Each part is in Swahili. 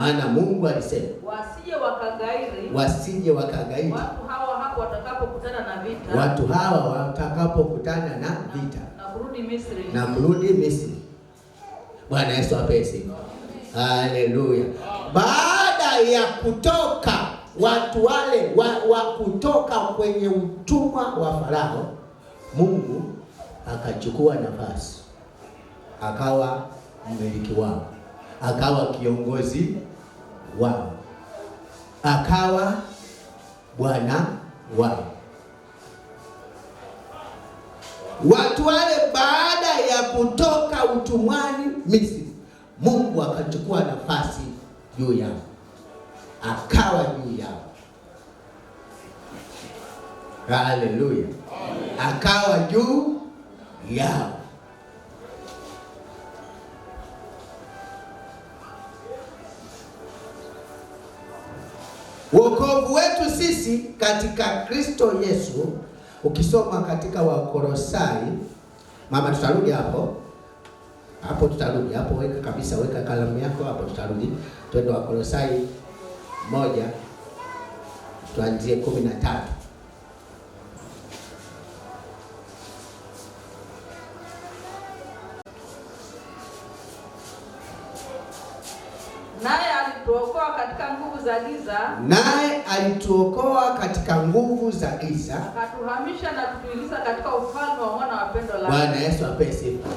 Maana Mungu alisema wasije wakagairi watu hawa hapo watakapokutana na vita, watu hawa watakapokutana na vita na kurudi Misri. Bwana Yesu apewe sifa. Haleluya. Baada ya kutoka watu wale wa kutoka kwenye utumwa wa Farao, Mungu akachukua nafasi, akawa mmiliki wao, akawa kiongozi wao, akawa Bwana wao. Watu wale baada ya kutoka utumwani Misri, Mungu akachukua nafasi juu yao, akawa juu yao. Haleluya. Akawa juu yao. Wokovu wetu sisi katika Kristo Yesu, ukisoma katika Wakolosai, mama tutarudi hapo. Tutarudi hapo, weka kabisa, weka kalamu yako hapo, tutarudi. Twende Wakolosai 1 tuanzie 13. Naye alituokoa katika nguvu za giza, akatuhamisha na kutuingiza katika ufalme wa mwana wa pendo lake. Bwana Yesu apewe sifa.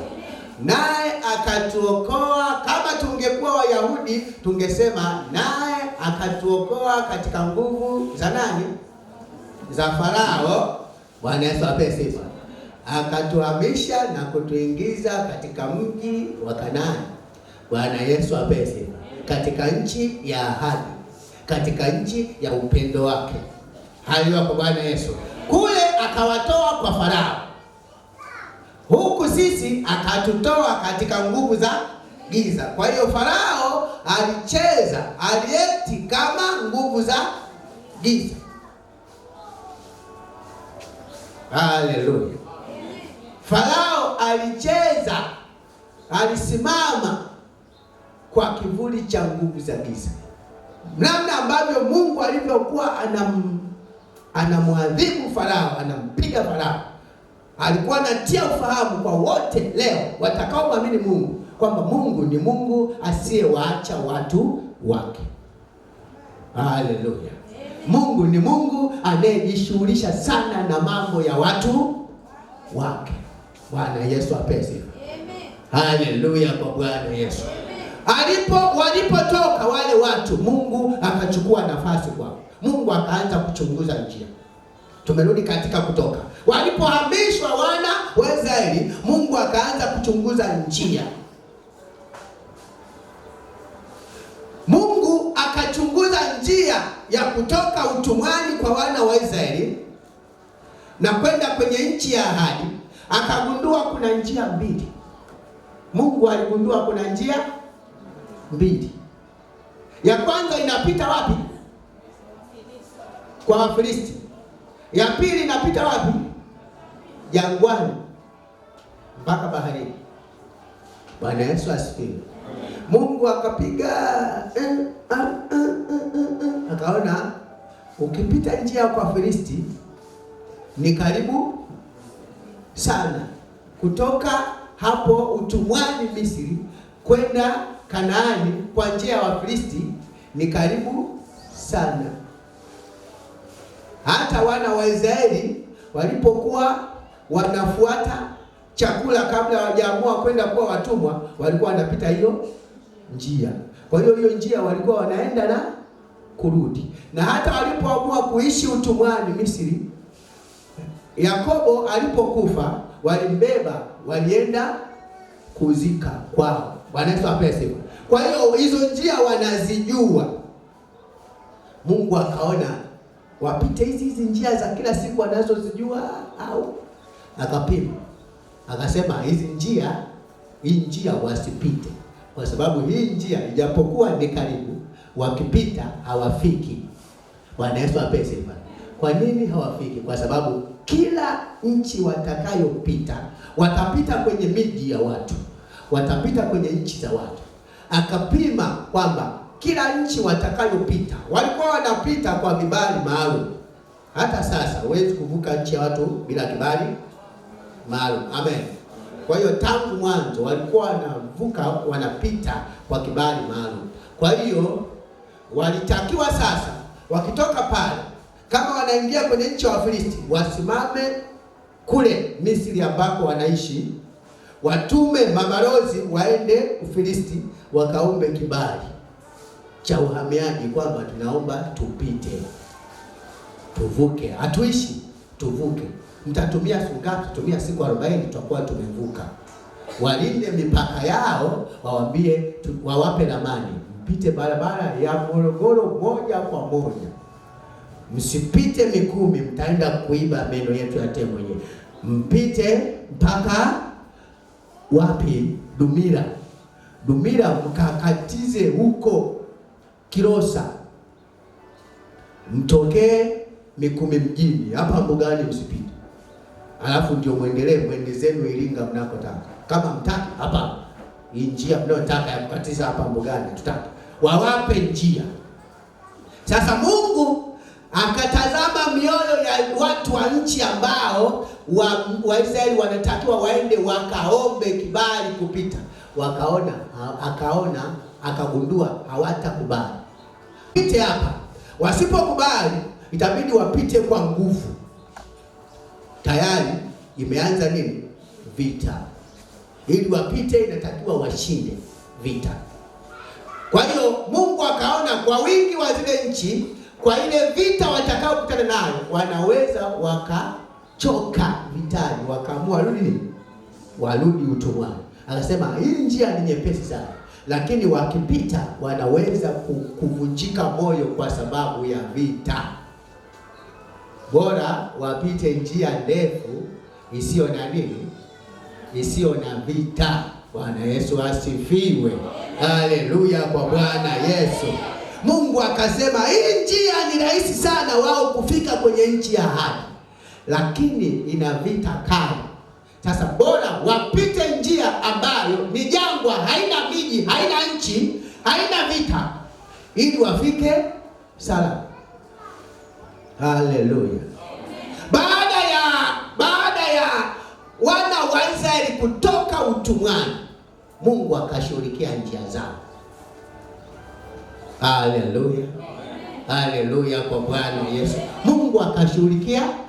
Naye akatuokoa. Kama tungekuwa Wayahudi tungesema naye akatuokoa katika nguvu za nani? Za Farao. Bwana Yesu apewe sifa. Akatuhamisha na kutuingiza katika mji wa Kanaani. Bwana Yesu apewe sifa. Katika nchi ya ahadi, katika nchi ya upendo wake. Haleluya kwa Bwana Yesu. Kule akawatoa kwa Farao, huku sisi akatutoa katika nguvu za giza. Kwa hiyo Farao alieti kama nguvu za giza. Haleluya. Farao alisimama kwa kivuli cha nguvu za giza. Namna ambavyo Mungu alivyokuwa anamwadhibu Farao, anampiga Farao, alikuwa anatia ufahamu kwa wote leo watakao muamini Mungu kwamba Mungu ni Mungu asiyewaacha watu wake. Haleluya. Mungu ni Mungu anayejishughulisha sana na mambo ya watu wake. Bwana Yesu apewe sifa. Haleluya kwa Bwana Yesu. Walipotoka wale watu, Mungu akachukua nafasi kwao. Mungu akaanza kuchunguza njia. Tumerudi katika Kutoka. Walipohamishwa wana wa Israeli, Mungu akaanza kuchunguza njia. Mungu akachunguza njia ya kutoka utumwani kwa wana wa Israeli na kwenda kwenye nchi ya ahadi. Akagundua kuna njia mbili. Mungu aligundua kuna njia mbili. Ya kwanza inapita wapi? Kwa Wafilisti. Ya pili inapita wapi? Jangwani mpaka baharini. Bwana Yesu asifiwe. Mungu akapiga akaona ukipita njia kwa Wafilisti ni karibu sana. Kutoka hapo utumwani Misri kwenda Kanaani kwa njia ya Wafilisti ni karibu sana. Hata wana wa Israeli walipokuwa wanafuata chakula kabla hawajaamua kwenda kuwa watumwa, walikuwa wanapita hiyo njia. Kwa hiyo njia walikuwa wanaenda na kurudi. Na hata walipoamua kuishi utumwani Misri, Yakobo alipokufa, walimbeba, walienda kuzika kwao. Bwana Yesu apewe sifa. Kwa hiyo hizo njia wanazijua. Mungu akaona wapite hizi njia za kila siku wanazozijua au akapima. Akasema hii njia wasipite. Kwa sababu hii njia ijapokuwa ni karibu, wakipita hawafiki. Bwana Yesu apewe sifa. Kwa nini hawafiki? Kwa sababu kila nchi watakayopita watapita kwenye miji ya watu, watapita kwenye nchi za watu. Akapima kwamba kila nchi watakayopita walikuwa wanapita kwa vibali maalum. Hata sasa huwezi kuvuka nchi ya watu bila kibali maalum. Amen. Kwa hiyo tangu mwanzo walikuwa wanavuka, wanapita kwa kibali maalum. Kwa hiyo walitakiwa sasa wakitoka pale, kama wanaingia kwenye nchi ya Wafilisti, wasimame kule Misri ambako wanaishi, watume mabalozi waende Ufilisti wakaombe kibali cha uhamiaji, kwamba tunaomba tupite, tuvuke, hatuishi, tuvuke. Mtatumia siku ngapi? Tutumia siku 40, tutakuwa tumevuka. Walinde mipaka yao, waambie wawape ramani, mpite barabara ya Morogoro moja kwa moja, msipite Mikumi, mtaenda kuiba meno yetu ya tembo yenyewe. Mpite mpaka wapi? Dumila mkakatize huko Kilosa, mtokee Mikumi mjini, hapa mbugani msipite. Alafu ndio mwendezenu Iringa mnakotaka. Kama mtaki hapa, hii njia mnayotaka ya kukatiza hapa mbugani tutaki, wawape njia. Sasa Mungu akatazama mioyo ya watu wa nchi ambao Waisraeli wanatakiwa waende wakaombe kibali kupita. Akagundua hawatakubali. Pite hapa. Wasipokubali itabidi wapite kwa nguvu. Tayari imeanza nini? Vita. Ili wapite inatakiwa washinde vita. Kwa hiyo Mungu akaona kwa wingi wa zile nchi, kwa ile vita watakao kutana nayo, wanaweza wakachoka vitani, wakaamua warudi utumwani. Akasema hii njia ni nyepesi sana, lakini wakipita wanaweza kuvunjika moyo kwa sababu ya vita. Bora wapite njia ndefu isiyo na isiyo na vita. Bwana Yesu asifiwe. Haleluya kwa Bwana Yesu. Mungu akasema hii njia ni rahisi sana wao kufika kwenye nchi ya ahadi, lakini ina vita kali. Sasa bora wapite njia ambayo ni jangwa, haina miji, haina nchi, haina vita, ili wafike salama. Haleluya. Baada ya wana wa Israeli kutoka utumwani, Mungu akashughulikia njia zao. Haleluya. Haleluya kwa Bwana Yesu. Mungu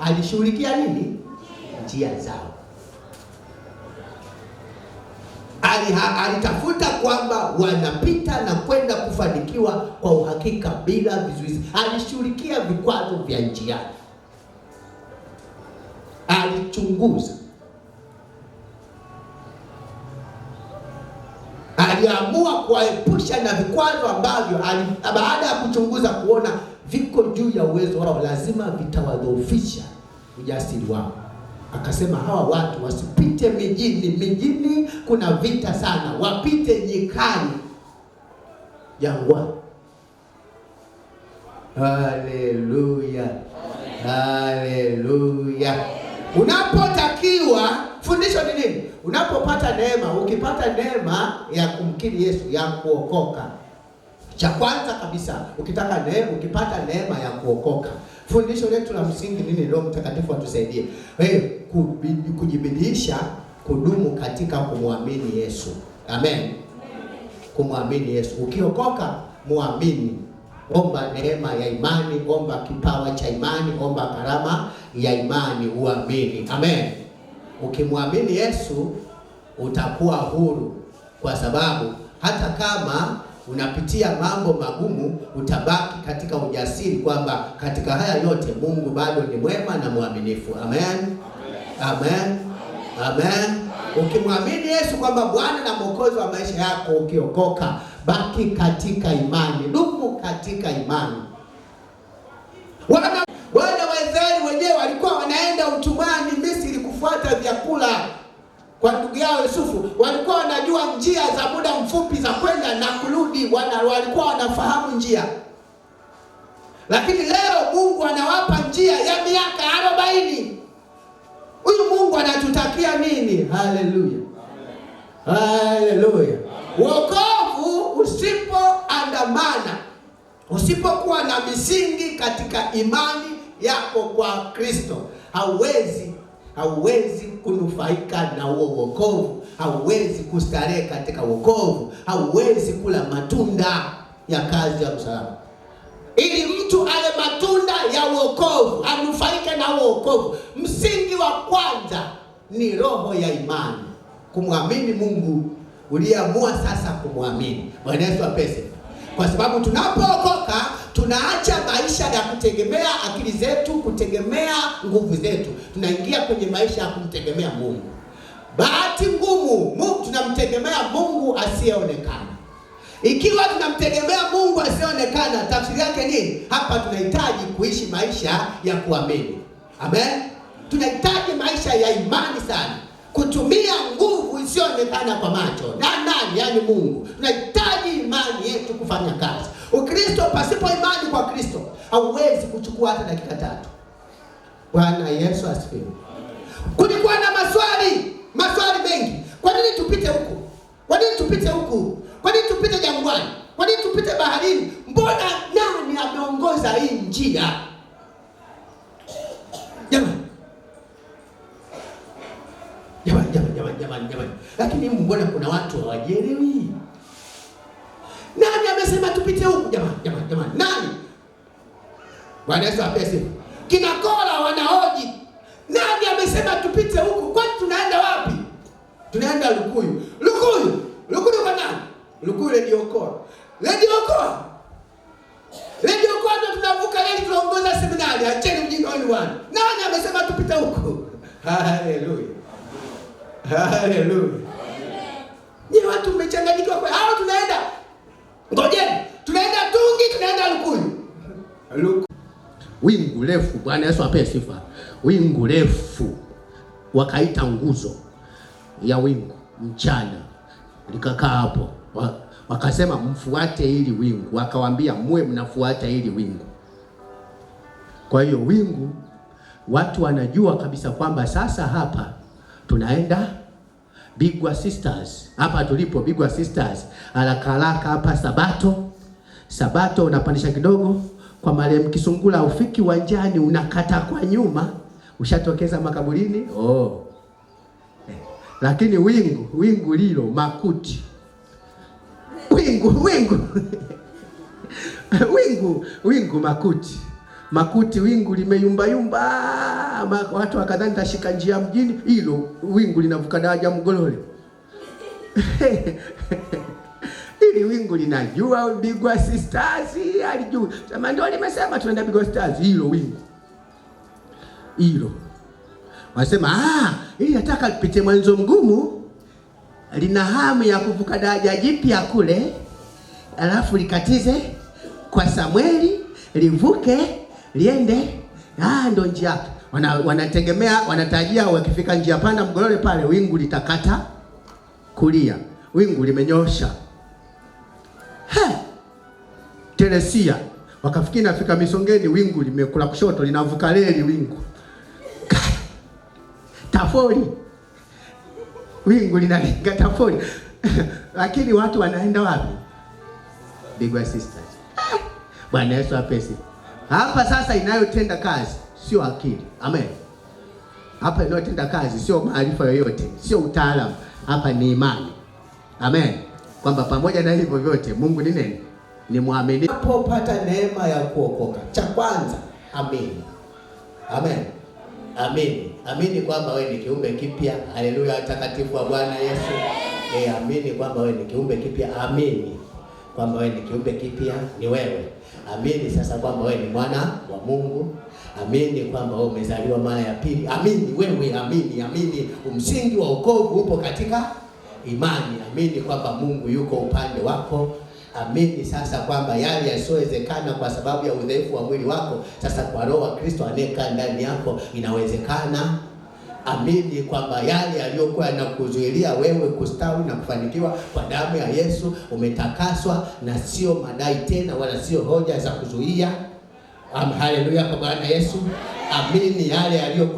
alishughulikia nini? Njia zao. Alitafuta kwamba wanapita na kwenda kufanikiwa kwa uhakika bila vizuizi. Alishughulikia vikwazo vya njiani. Alichunguza. Aliamua kuwaepusha na vikwazo ambavyo baada ya kuchunguza kuona viko juu ya uwezo wao, lazima vitawadhoofisha ujasiri wao. Akasema hawa watu wasipite mijini kuna vita sana, wapite nyikani, jangwani. Haleluya. Haleluya. Unapotakiwa, fundisho ni nini? Unapopata neema, ukipata neema ya kumkiri Yesu, ya kuokoka, cha kwanza kabisa, ukipata neema ya kuokoka, fundisho letu la msingi nini? Roho Mtakatifu atusaidie kujibidiisha kudumu katika kumwamini Yesu. Amen. Kumwamini Yesu. Ukiokoka, muamini. Omba neema ya imani, omba kipawa cha imani, omba karama ya imani, uamini. Amen. Ukimwamini Yesu utakuwa huru, kwa sababu hata kama unapitia mambo magumu, utabaki katika ujasiri kwamba katika haya yote Mungu bado ni mwema na mwaminifu. Amen. Amen. Amen. Ukimwamini Yesu kwamba Bwana na Mwokozi wa maisha yako, ukiokoka, baki katika imani, dumu katika imani. Wana wa Israeli wenyewe walikuwa wanaenda utumwani Misri kufuata vyakula kwa ndugu yao Yusufu. Walikuwa wanajua njia za muda mfupi za kwenda na kurudi, walikuwa wanafahamu njia. Lakini leo Mungu anawapa njia ya miaka 40. Huyu Mungu anatutakia nini? Haleluya. Haleluya. Wokovu usipoandamana dhamana. Usipokuwa na misingi katika imani yako kwa Kristo, hauwezi kunufaika na huo wokovu, hauwezi kustarehe katika wokovu, hauwezi kula matunda ya kazi ya msalaba. Ili mtu ale matunda ya wokovu, anufaike na wokovu, msingi wa kwanza ni roho ya imani, kumwamini Mungu uliamua sasa kumwamini. Bwana Yesu apese. Kwa sababu tunapookoka tunaacha maisha ya kutegemea akili zetu, kutegemea nguvu zetu, tunaingia kwenye maisha ya kumtegemea Mungu. Bahati ngumu, tunamtegemea Mungu asiyeonekana. Ikiwa tunamtegemea Mungu asiyeonekana, tafsiri yake nini? Hapa tunahitaji kuishi maisha ya kuamini. Amen. Tunahitaji maisha ya imani sana, kutumia nguvu isiyoonekana kwa macho. Nani? Yani Mungu. Tunahitaji imani yetu kufanya kazi. Ukristo, pasipo imani kwa Kristo, hauwezi kuchukua hata dakika 3. Bwana Yesu asifiwe. Kulikuwa na maswali mengi. Kwa nini tupite huku? Kwa nini tupite huku? Kwa nini tupite jangwani? Kwa nini tupite baharini? Mbona nani ameongoza hii njia? Jamani. Lakini mbona kuna watu hawajielewi? Nani amesema tupite huku jamani? Nani? Bwana Yesu apese. Kina Kora wanahoji. Nani amesema tupite huku? Kwani tunaenda wapi? Tunaenda Lukuyu. Lukuyu kwa nani? Lukuyu Radio Okoa ndo tunavuka leo, tunaongoza seminari. Acheni mjinga wenu bwana. Nani amesema tupite huku? Haleluya. Ni watu mmechanganyikiwa kwa hao. Tunaenda, ngojeni, tunaenda Tungi, tunaenda Lukuyu. Wingu refu. Bwana Yesu ape sifa. Wingu refu, wakaita nguzo ya wingu mchana, likakaa hapo. Wakasema mfuate hili wingu, wakawaambia muwe mnafuata hili wingu. Kwa hiyo wingu, watu wanajua kabisa kwamba sasa hapa tunaenda Bigwa Sisters. Hapa tulipo Bigwa Sisters, haraka hapa Sabato unapandisha kidogo kwa marehemu Kisungula, ufiki uwanjani, unakata kwa nyuma, ushatokeza makaburini. Lakini wingu lilo makuti. Wingu makuti, wingu limeyumba. Watu wakadhani tashika njia mjini, hilo wingu linavuka daraja Mgolole. Hili wingu linajua Bigwa Sisters, alijua. Sema ndio limesema tunaenda Bigwa Sisters, hilo wingu. Wasema ili nataka lipite Mwanzo Mgumu, lina hamu ya kuvuka daraja jipya kule, alafu likatize kwa Samueli, livuke liende, ndo njia. Wanatarajia wakifika njia panda Mgolole pale, wingu litakata kulia. Wingu limenyosha. Teresia wakafikiri nafika Misongeni, wingu limekula kushoto, linavuka reli wingu. Tafori, wingu linalenga Tafori. Lakini watu wanaenda wapi? Bigwa Sisters. Bwana Yesu apesi. Hapa sasa inayotenda kazi sio akili. Amen. Hapa inayotenda kazi sio maarifa yoyote, sio utaalamu. Hapa ni imani. Amen. Kwamba pamoja na hivyo vyote Mungu ni nini? Ni mwaminifu. Unapopata neema ya kuokoka, cha kwanza amini. Amen. Amini kwamba wewe ni kiumbe kipya. Haleluya, takatifu wa Bwana Yesu. Amini kwamba wewe ni kiumbe kipya. Amini kwamba wewe ni kiumbe kipya, ni wewe. Amini sasa kwamba wewe ni mwana wa Mungu. Amini kwamba wewe umezaliwa mara ya pili. Amini wewe, amini. Msingi wa wokovu upo katika imani. Amini kwamba Mungu yuko upande wako. Amini sasa kwamba yale yasiyowezekana kwa sababu ya udhaifu wa mwili wako, sasa kwa Roho wa Kristo anayekaa ndani yako inawezekana. Amini kwamba yale yaliyokuwa yanakuzuilia wewe kustawi na kufanikiwa, kwa damu ya Yesu umetakaswa, na sio madai tena wala sio hoja za kuzuia. Haleluya kwa Bwana Yesu. Amini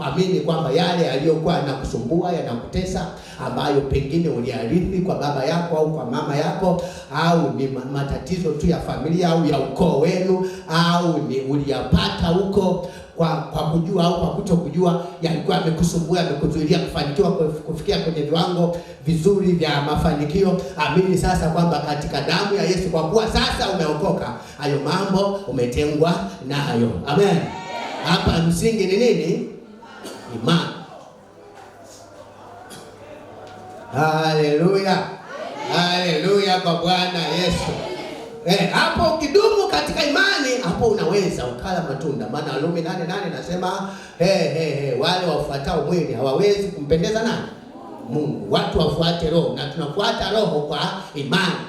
amini kwamba yale yaliyokuwa yanakusumbua, yanakutesa, ambayo pengine uliarithi kwa baba yako au kwa mama yako, au ni matatizo tu ya familia au ya ukoo wenu, au ni uliyapata huko kwa kujua au kwa kutokujua, yalikuwa yamekusumbua, yamekuzuilia kufanikiwa, kufikia kwenye viwango vizuri vya mafanikio. Amini sasa kwamba katika damu ya Yesu, kwa kuwa sasa umeokoka, hayo mambo umetengwa nayo. Amen. Hapa msingi ni nini? Imani. Haleluya. Haleluya kwa Bwana Yesu. Hapo ukidumu katika imani, hapo unaweza ukala matunda. Maana Warumi 8:8 nasema wale wafuatao mwili hawawezi kumpendeza nani? Mungu. Watu wafuate roho, na tunafuata roho kwa imani.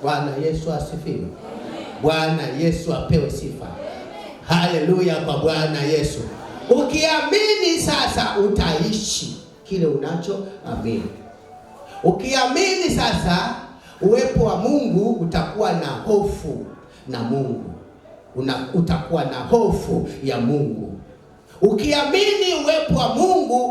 Bwana Yesu asifiwe. Bwana Yesu apewe sifa. Haleluya kwa Bwana Yesu. Ukiamini sasa utaishi kile unachoamini. Ukiamini sasa, uwepo wa Mungu utakuwa na hofu na Mungu. Utakuwa na hofu ya Mungu. Ukiamini uwepo wa Mungu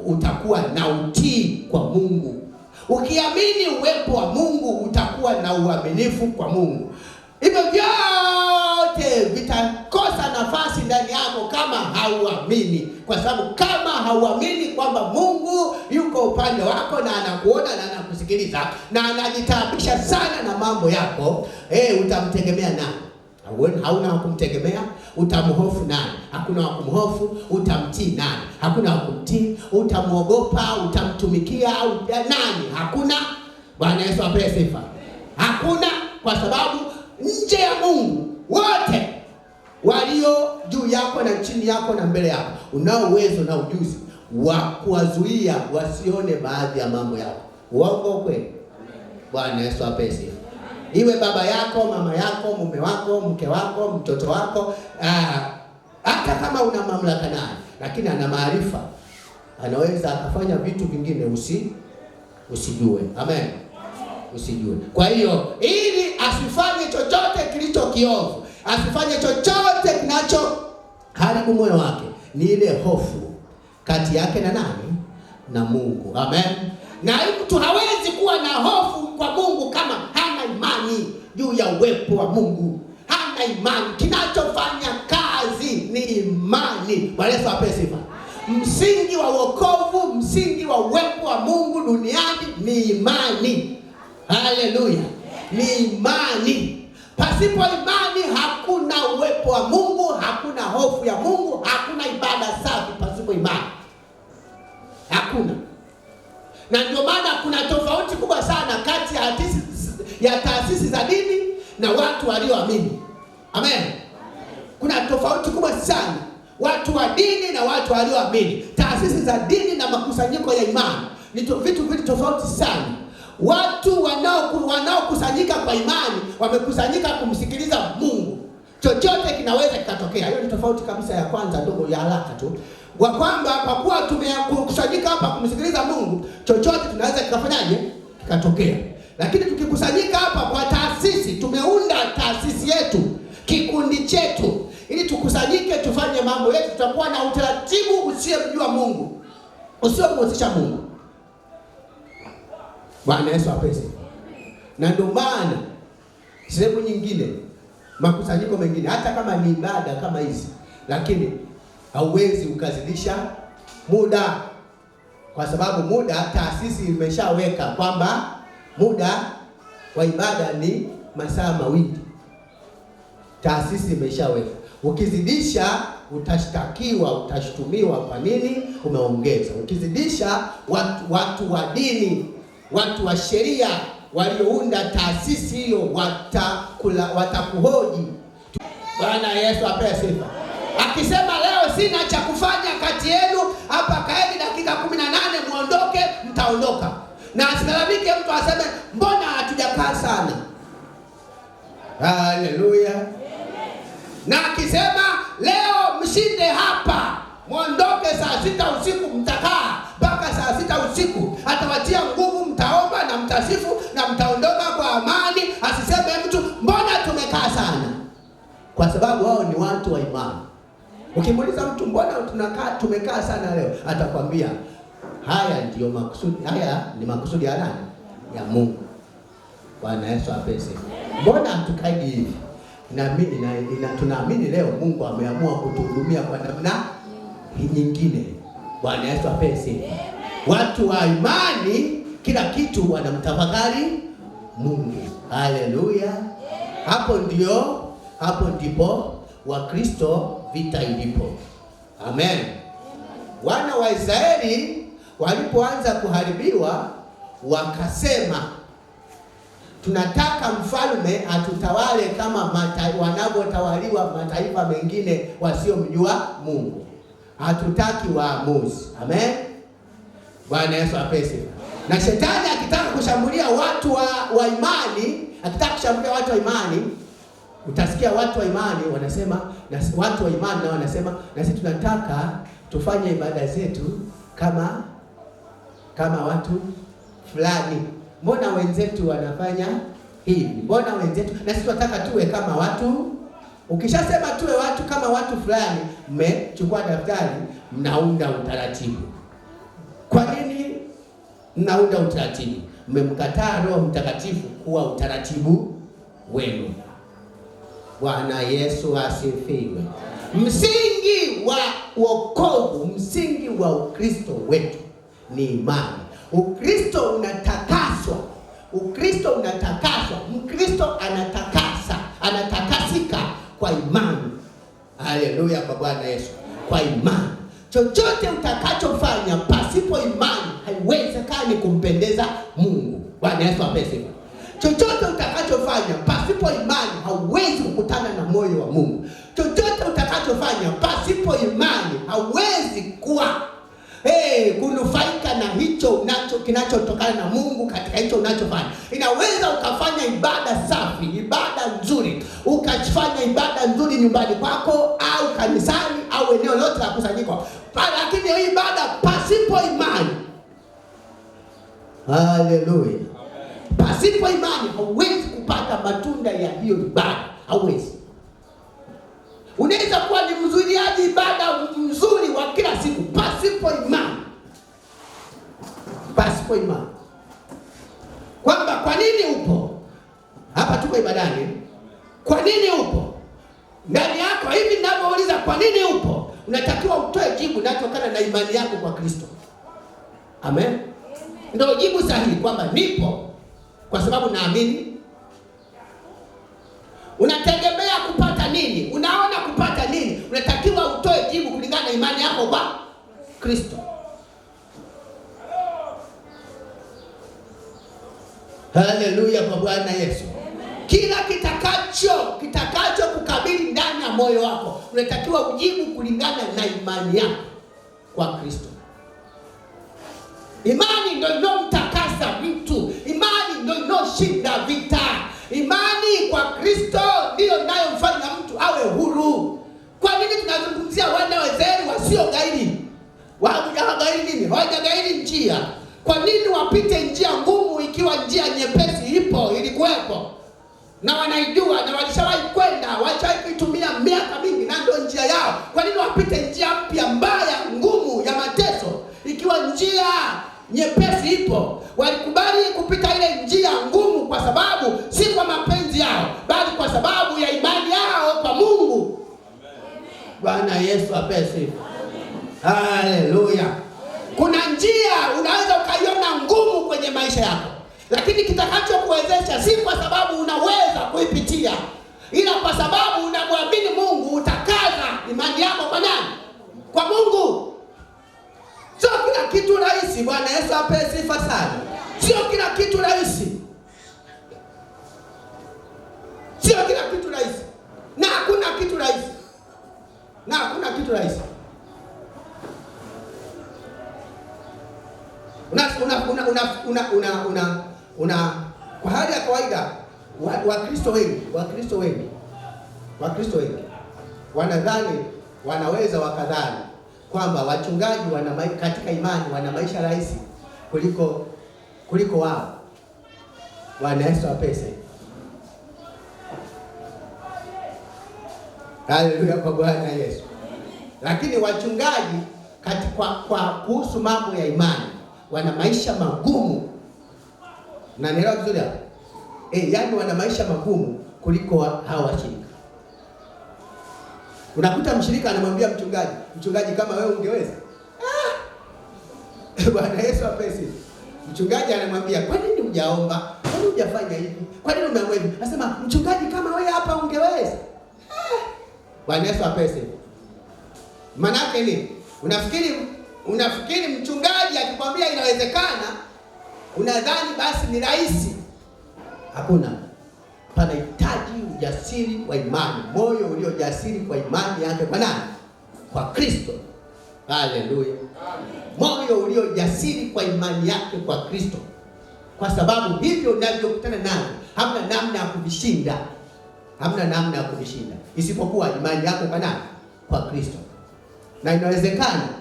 utakuwa na utii kwa Mungu. Ukiamini uwepo wa Mungu utakuwa na uaminifu kwa Mungu. Hivyo vyote vitakosa nafasi ndani yako kama hauamini. Kwa sababu kama hauamini kwamba Mungu yuko upande wako na anakuona na anakusikiliza na anajitaabisha sana na mambo yako, utamtegemea nani? Hauna wa kumtegemea, utamhofu nani? Hakuna wa kumhofu. Utamtii nani? Hakuna wa kumtii. Utamwogopa, utamtumikia au nani? Hakuna. Bwana Yesu apewe sifa. Hakuna, kwa sababu nje ya Mungu wote walio juu yako na chini yako na mbele yako, unao uwezo na ujuzi wa kuwazuia wasione baadhi ya mambo yako. Uongo kweli? Bwana Yesu apewe sifa. Iwe baba yako, mama yako, mume wako, mke wako, mtoto wako, hata kama una mamlaka naye, lakini ana maarifa, anaweza akafanya vitu vingine usijue. Amen. Usijue. Kwa hiyo ili asifanye chochote kilicho kiovu, asifanye chochote kinacho haribu moyo wake, ni ile hofu kati yake na nani? Na Mungu. Amen. Na mtu hawezi kuwa na hofu kwa Mungu kama hana imani juu ya uwepo wa Mungu. Hana imani. Kinachofanya kazi ni imani. Bwana Yesu apewe sifa. Msingi wa wokovu, msingi wa uwepo wa Mungu duniani ni imani. Haleluya. Ni imani. Pasipo imani hakuna uwepo wa Mungu, hakuna hofu ya Mungu, hakuna ibada safi pasipo imani. Hakuna. Na ndio maana kuna tofauti kubwa sana kati ya taasisi za dini na watu walioamini. Amen. Kuna tofauti kubwa sana. Watu wa dini na watu walioamini. Taasisi za dini na makusanyiko ya imani ni vitu tofauti sana. Watu wanaokusanyika kwa imani wamekusanyika kumsikiliza Mungu. Chochote kinaweza kikatokea. Hiyo ni tofauti kabisa ya kwanza, ndogo ya haraka tu. Kwa kwamba kwa kuwa tumekusanyika hapa kumsikiliza Mungu, chochote tunaweza kikafanyaje? Kikatokea. Lakini tukikusanyika hapa kwa taasisi, tumeunda taasisi yetu, kikundi chetu, ili tukusanyike tufanye mambo yetu, tutakuwa na utaratibu usiyemjua Mungu, usiyomhusisha Mungu. Bwana Yesu apese. Na ndio maana sehemu nyingine, makusanyiko mengine, hata kama ni ibada kama hizi, lakini hauwezi ukazidisha muda, kwa sababu muda taasisi imeshaweka kwamba muda wa ibada ni masaa 2. Taasisi imeshaweka. Ukizidisha utashtakiwa, utashtumiwa. Kwa nini umeongeza? Ukizidisha, watu wa dini, watu wa sheria waliounda taasisi hiyo watakuhoji. Bwana Yesu apewe sifa. Akisema leo sina cha kufanya kati yenu hapa, kaeni dakika 18 muondoke, mtaondoka. Na asilalamike mtu aseme mbona hatujakaa sana. Haleluya. Na akisema leo mshinde hapa, muondoke saa 6 usiku, mtakaa mpaka saa 6 usiku, atawatia nguvu, mtaomba na mtasifu na mtaondoka kwa amani. Asiseme mtu mbona tumekaa sana. kwa sababu wao ni watu wa imani. Ukimuuliza mtu mbona tumekaa sana leo, atakwambia haya ndio makusudi, haya ni makusudi ya nani? Ya Mungu. Bwana Yesu apese. Mbona hatukaidi hivi? Tunaamini leo Mungu ameamua kutuhudumia kwa namna nyingine. Bwana Yesu apese. Watu wa imani kila kitu wanamtafakari Mungu. Haleluya. Hapo ndipo Wakristo vita ilipo. Amen. Wana wa Israeli walipoanza kuharibiwa, wakasema tunataka mfalme atutawale kama wanavyotawaliwa mataifa mengine wasiomjua Mungu. Hatutaki waamuzi. Amen. Bwana Yesu apese. Na shetani akitaka kushambulia watu wa imani, utasikia watu wa imani wanasema, na watu wa imani nao wanasema, na sisi tunataka tufanye ibada zetu kama watu fulani. Mbona wenzetu wanafanya hivi? Mbona wenzetu, na sisi tunataka tuwe kama watu. Ukishasema tuwe watu kama watu fulani, mmechukua daftari, mnaunda utaratibu. Kwa nini mnaunda utaratibu? Mmemkataa Roho Mtakatifu kuwa utaratibu wenu. Bwana Yesu asifiwe. Msingi wa wokovu, msingi wa Ukristo wetu ni imani. Ukristo unatakaswa. Mkristo anatakasika kwa imani. Haleluya kwa Bwana Yesu. Kwa imani. Chochote utakachofanya pasipo imani haiwezekani kumpendeza Mungu. Bwana Yesu apese. Chochote utakachofanya pasipo imani hauwezi kukutana na moyo wa Mungu. Chochote utakachofanya pasipo imani hauwezi kunufaika na hicho kinachotokana na Mungu katika hicho unachofanya. Inaweza ukafanya ibada safi, ibada nzuri, ukafanya ibada nzuri nyumbani kwako au kanisani au eneo lote la kusanyiko, lakini hiyo ibada pasipo imani, haleluya, pasipo imani hauwezi kupata matunda ya hiyo ibada. Hauwezi. Unaweza kuwa ni mzuriaji ibada mzuri wa kila siku, pasipo imani. Kwamba kwa nini upo hapa, tuko ibadani, kwa nini upo ndani yako hivi ninavyouliza, kwa nini upo, unatakiwa utoe jibu linalotokana na imani yako kwa Kristo. Amen. Ndio jibu sahihi, kwamba nipo kwa sababu naamini. Unategemea kupata nini? Unaona kupata nini? Unatakiwa utoe jibu kulingana na imani yako kwa Kristo. Haleluya kwa Bwana Yesu. Kila kitakacho kukabili ndani ya moyo wako, unatakiwa ujibu kulingana na imani yako kwa Kristo. Imani ndio inomtakasa mtu. Imani ndio inoshinda vita. Imani kwa Kristo ndio inayomfanya mtu awe huru. Kwa nini tunazungumzia wana wa Israeli wasiogairi? Hawajagairi nini? Hawajagairi njia. Kwa nini wapite njia ngumu ikiwa njia nyepesi ilikuwepo? Na wanaijua na walishawahi kwenda, walishawahi kuitumia miaka mingi na ndio njia yao. Kwa nini wapite njia mpya mbaya, ngumu, ya mateso ikiwa njia nyepesi ipo? Walikubali kupita ile njia ngumu kwa sababu si kwa mapenzi yao, bali kwa sababu ya imani yao kwa Mungu. Bwana Yesu apese. Haleluya. Kuna njia unaweza ukaiona ngumu kwenye maisha yako, lakini kitakachokuwezesha si kwa sababu unaweza kuipitia, ila kwa sababu unamwamini Mungu. Utakaza imani yako kwa nani? Kwa Mungu. Sio kila kitu rahisi. Bwana Yesu apewe sifa sana. Sio kila kitu rahisi. Sio kila kitu rahisi. Na hakuna kitu rahisi. Kwa hali ya kawaida Wakristo wengi wanadhani, wanaweza wakadhani kwamba wachungaji katika imani wana maisha rahisi kuliko wao. Bwana Yesu apese. Haleluya kwa Bwana Yesu. Lakini wachungaji kwa kuhusu mambo ya imani wana maisha magumu. Na nielewa vizuri hapo. Yaani wana maisha magumu kuliko hawa washirika. Unakuta mshirika anamwambia mchungaji kama wewe ungeweza. Bwana Yesu apesi. Mchungaji anamwambia, kwa nini hujaomba? Kwa nini hujafanya hivi? Kwa nini umeamua hivi? Anasema, mchungaji kama wewe hapa ungeweza. Bwana Yesu apesi. Maana yake nini? Unafikiri mchungaji akikwambia inawezekana, unadhani basi ni rahisi? Hakuna. Panahitaji ujasiri wa imani, moyo uliojasiri kwa imani yake kwa nani? Kwa Kristo. Haleluya. Moyo uliojasiri kwa imani yake kwa Kristo. Kwa sababu hivyo unavyokutana navyo, hamna namna ya kuvishinda. Hamna namna ya kuvishinda isipokuwa imani yako kwa nani? Kwa Kristo. Na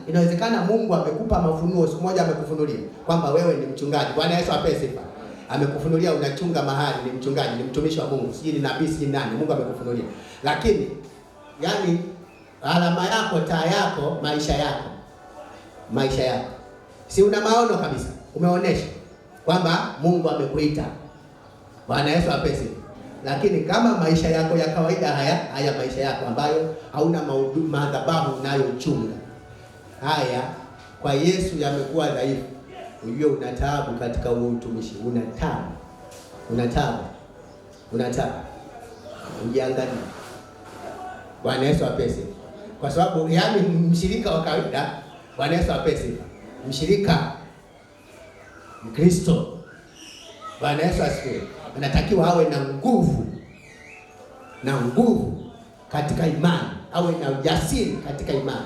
inawezekana Mungu amekupa mafunuo, siku moja amekufunulia kwamba wewe ni mchungaji. Bwana Yesu apewe sifa. Amekufunulia unachunga mahali, ni mchungaji, ni mtumishi wa Mungu, siji ni nabii, siji nani, Mungu amekufunulia. Lakini yani alama yako, taa yako, maisha yako. Si una maono kabisa. Umeonesha kwamba Mungu amekuita. Bwana Yesu apewe sifa. Lakini kama maisha yako ya kawaida haya maisha yako ambayo hauna madhabahu unayochunga, haya kwa Yesu yamekuwa dhaifu, ujue una taabu katika huo utumishi. Una taabu. Ujiangalie. Bwana Yesu apese. Kwa sababu yani mshirika wa kawaida, Bwana Yesu apese, mshirika Mkristo, Bwana Yesu asifiwe, anatakiwa awe na nguvu katika imani, awe na ujasiri katika imani.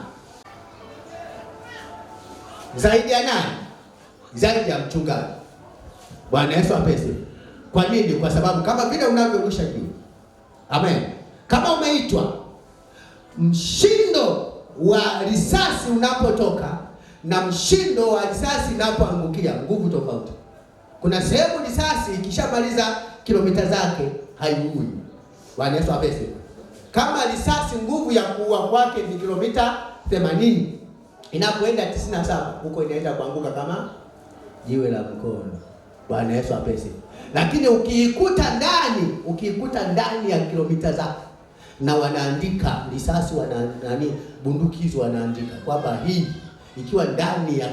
Zaidi ya nani? Zaidi ya mchungaji. Bwana Yesu apese. Kwa nini? Kwa sababu kama vile unavyorusha juu. Amen. Kama umeitwa, mshindo wa risasi unapotoka na mshindo wa risasi unapoangukia, nguvu tofauti. Kuna sehemu risasi ikishamaliza kilomita zake haiui. Bwana Yesu apese. Kama risasi nguvu ya kuua kwake ni kilomita 80, inapoenda 97 huko inaenda kuanguka kama jiwe la mkono. Bwana Yesu apese. Lakini ukiikuta ndani ya kilomita zake, na wanaandika risasi, bunduki hizo wanaandika kwamba hii ikiwa ndani ya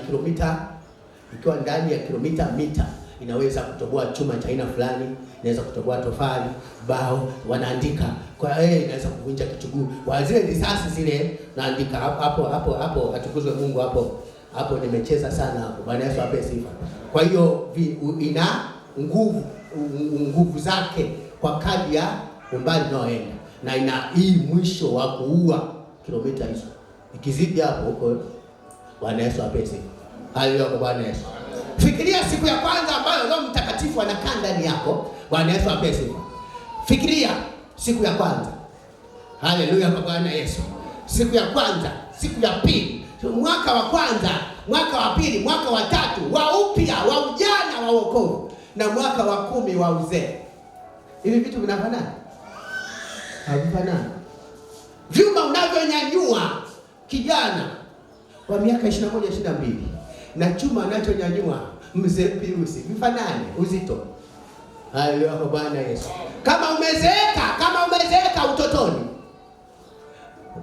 kilomita mita inaweza kutoboa chuma cha aina fulani, inaweza kutoboa tofali, bao, wanaandika kwa inaweza kuvunja kichuguu. Kwa zile risasi zile naandika hapo atukuzwe Mungu hapo nimecheza sana hapo. Bwana Yesu ape sifa. Kwa hiyo ina nguvu zake kwa kadri ya umbali unaoenda, na ina hii mwisho wa kuua kilomita hizo. Ikizidi hapo huko, Bwana Yesu ape sifa. Haleluya kwa Bwana Yesu. Fikiria siku ya kwanza ambayo Roho Mtakatifu anakaa ndani yako. Bwana Yesu ape sifa. Fikiria siku ya kwanza. Haleluya kwa Bwana Yesu. Siku ya kwanza, siku ya pili, mwaka wa kwanza, mwaka wa pili, mwaka wa tatu, wa upya, wa ujana, wa wokovu, na mwaka wa 10 wa uzee. Hivi vitu vinafanana? Havifanani. Vyuma unavyonyanyua kijana wa miaka 21, 22 na chuma anachonyanyua mzee Piusi, vifanane uzito. Haleluya kwa Bwana Yesu. Kama umezeeka utotoni,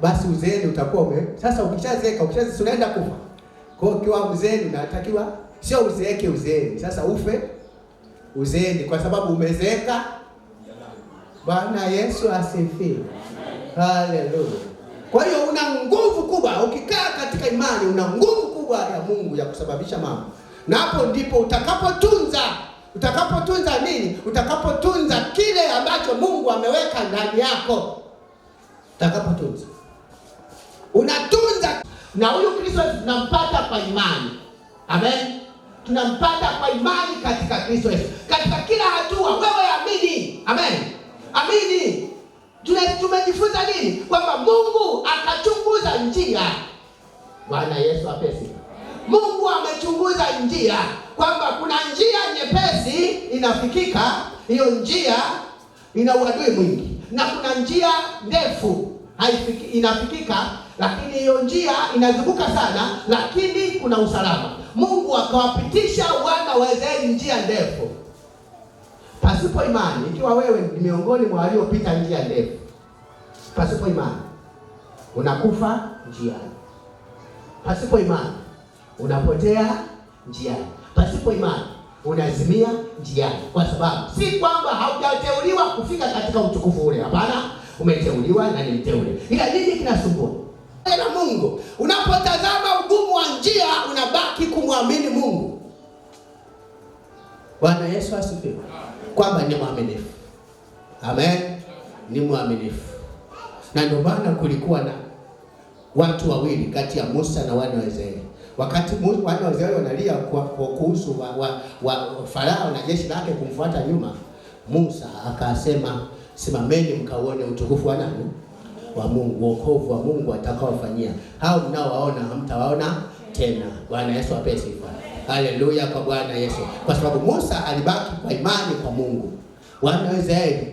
basi uzeeni utakuwa sasa ukishazeeka unaenda kufa. Kwa hiyo ukiwa mzeeni unatakiwa sio uzeeke uzeeni, sasa ufe uzeeni kwa sababu umezeeka. Bwana Yesu asifiwe. Haleluya. Kwa hiyo una nguvu kubwa ukikaa katika imani, una nguvu kubwa ya Mungu ya kusababisha mambo. Na hapo ndipo utakapotunza nini? Utakapotunza kile ambacho Mungu ameweka ndani yako. Utakapotunza, unatunza. Na huyu Kristo tunampata kwa imani. Amen. Tunampata kwa imani katika Kristo Yesu. Katika kila hatua wewe amini. Amen. Amini. Tumejifunza nini? Kwamba Mungu akachunguza njia. Bwana Yesu apesi. Mungu amechunguza njia kwamba kuna njia nyepesi inafikika, hiyo njia ina uadui mwingi, na kuna njia ndefu inafikika, lakini hiyo njia inazunguka sana, lakini kuna usalama. Mungu akawapitisha wana wa Israeli njia ndefu pasipo imani. Ikiwa wewe ni miongoni mwa waliopita njia ndefu pasipo imani, unakufa njiani. Pasipo imani unapotea njiani. Pasipo imani unazimia njiani, kwa sababu si kwamba haujateuliwa kufika katika utukufu ule. Hapana, umeteuliwa na ni mteule, ila nini kinasumbua na Mungu? Unapotazama ugumu wa njia, unabaki kumwamini Mungu. Bwana Yesu asifiwe, kwamba ni mwaminifu. Amen, ni mwaminifu. Na ndio maana kulikuwa na watu wawili kati ya Musa na wana wa Israeli. Wakati wana wa Israeli wanalia kuhusu Farao na jeshi lake kumfuata nyuma, Musa akasema, simameni mkaone utukufu wa nani? Wa Mungu, wokovu wa Mungu atakaofanyia hao mnaowaona hamtawaona tena. Bwana Yesu apewe sifa. Haleluya kwa Bwana Yesu. Kwa sababu Musa alibaki kwa imani kwa Mungu. Wana wa Israeli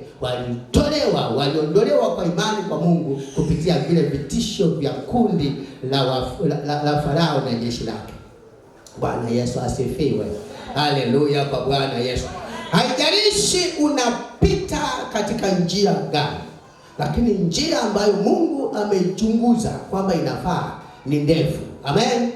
waliondolewa kwa imani kwa Mungu kupitia vile vitisho vya kundi la Farao na jeshi lake. Bwana Yesu asifiwe. Haleluya kwa Bwana Yesu. Haijalishi unapita katika njia gani, lakini njia ambayo Mungu ameichunguza kwamba inafaa ni ndefu. Amen,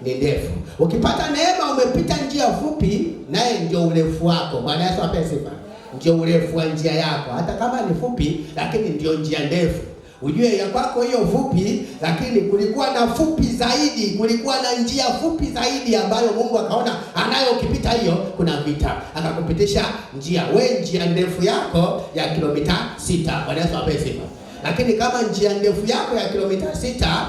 ni ndefu. Ukipata neema umepita njia fupi, naye ndio urefu wako. Bwana Yesu apewe sifa. Ndio urefu wa njia yako, hata kama ni fupi, lakini ndio njia ndefu. Ujue ya kwako hiyo fupi, lakini kulikuwa na fupi zaidi, kulikuwa na njia fupi zaidi ambayo Mungu akaona anayo. Ukipita hiyo kuna vita, akakupitisha njia. We njia ndefu yako ya kilomita 6. Bwana Yesu apewe sifa. Lakini kama njia ndefu yako ya kilomita 6,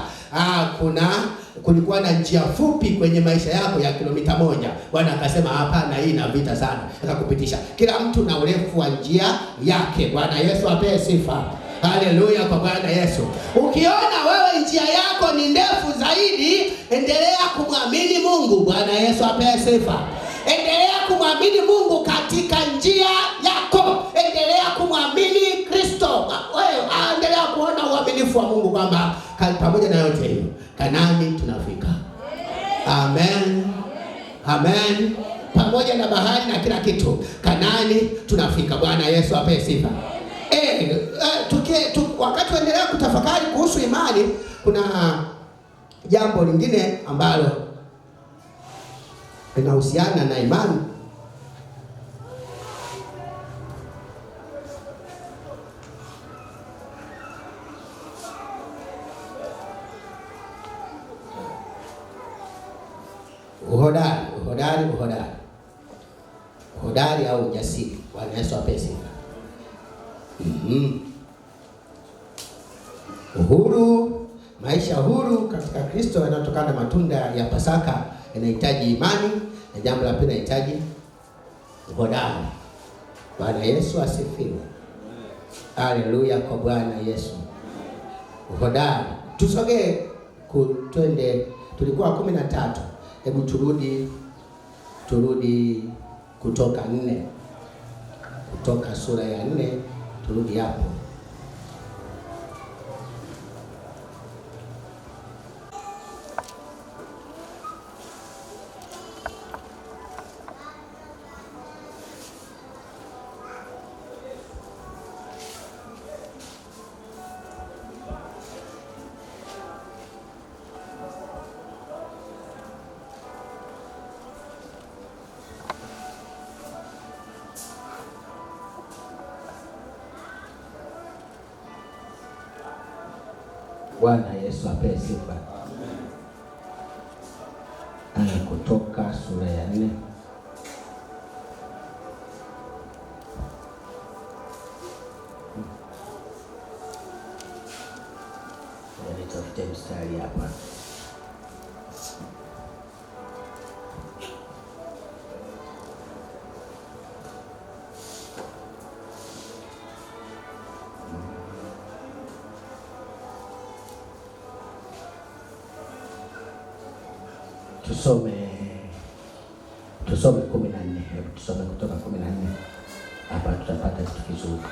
kulikuwa na njia fupi kwenye maisha yako ya kilomita 1. Bwana akasema hapana, hii ina vita sana, akakupitisha. Kila mtu na urefu wa njia yake. Bwana Yesu apewe sifa. Haleluya kwa Bwana Yesu. Ukiona wewe njia yako ni ndefu zaidi, endelea kumwamini Mungu. Bwana Yesu apewe sifa. Endelea kumwamini Mungu katika njia yako. Endelea kumwamini Kristo. Wewe endelea kuona uaminifu wa Mungu kwamba pamoja na yote hiyo Kanaani tunafika. Amen. Amen. Pamoja na bahari na kila kitu, Kanaani tunafika. Bwana Yesu apewe sifa. Wakati tuendelea kutafakari kuhusu imani, kuna jambo lingine ambalo linahusiana na imani. Uhodari au ujasiri. Bwana Yesu apewe sifa. Uhuru, maisha huru katika Kristo yanatokana na matunda ya Pasaka, yanahitaji imani, na jambo la pili yanahitaji uhodari. Bwana Yesu asifiwe. Haleluya kwa Bwana Yesu. Uhodari. Tusogee twende, tulikuwa 13. Hebu turudi Kutoka 4. Kutoka sura ya 4, turudi hapo. Bwana Yesu apewe sifa. Kutoka sura ya 4. Nitafute mstari hapa. Tusome 14. Hebu tusome kutoka 14. Hapa tutapata kitu kizuri.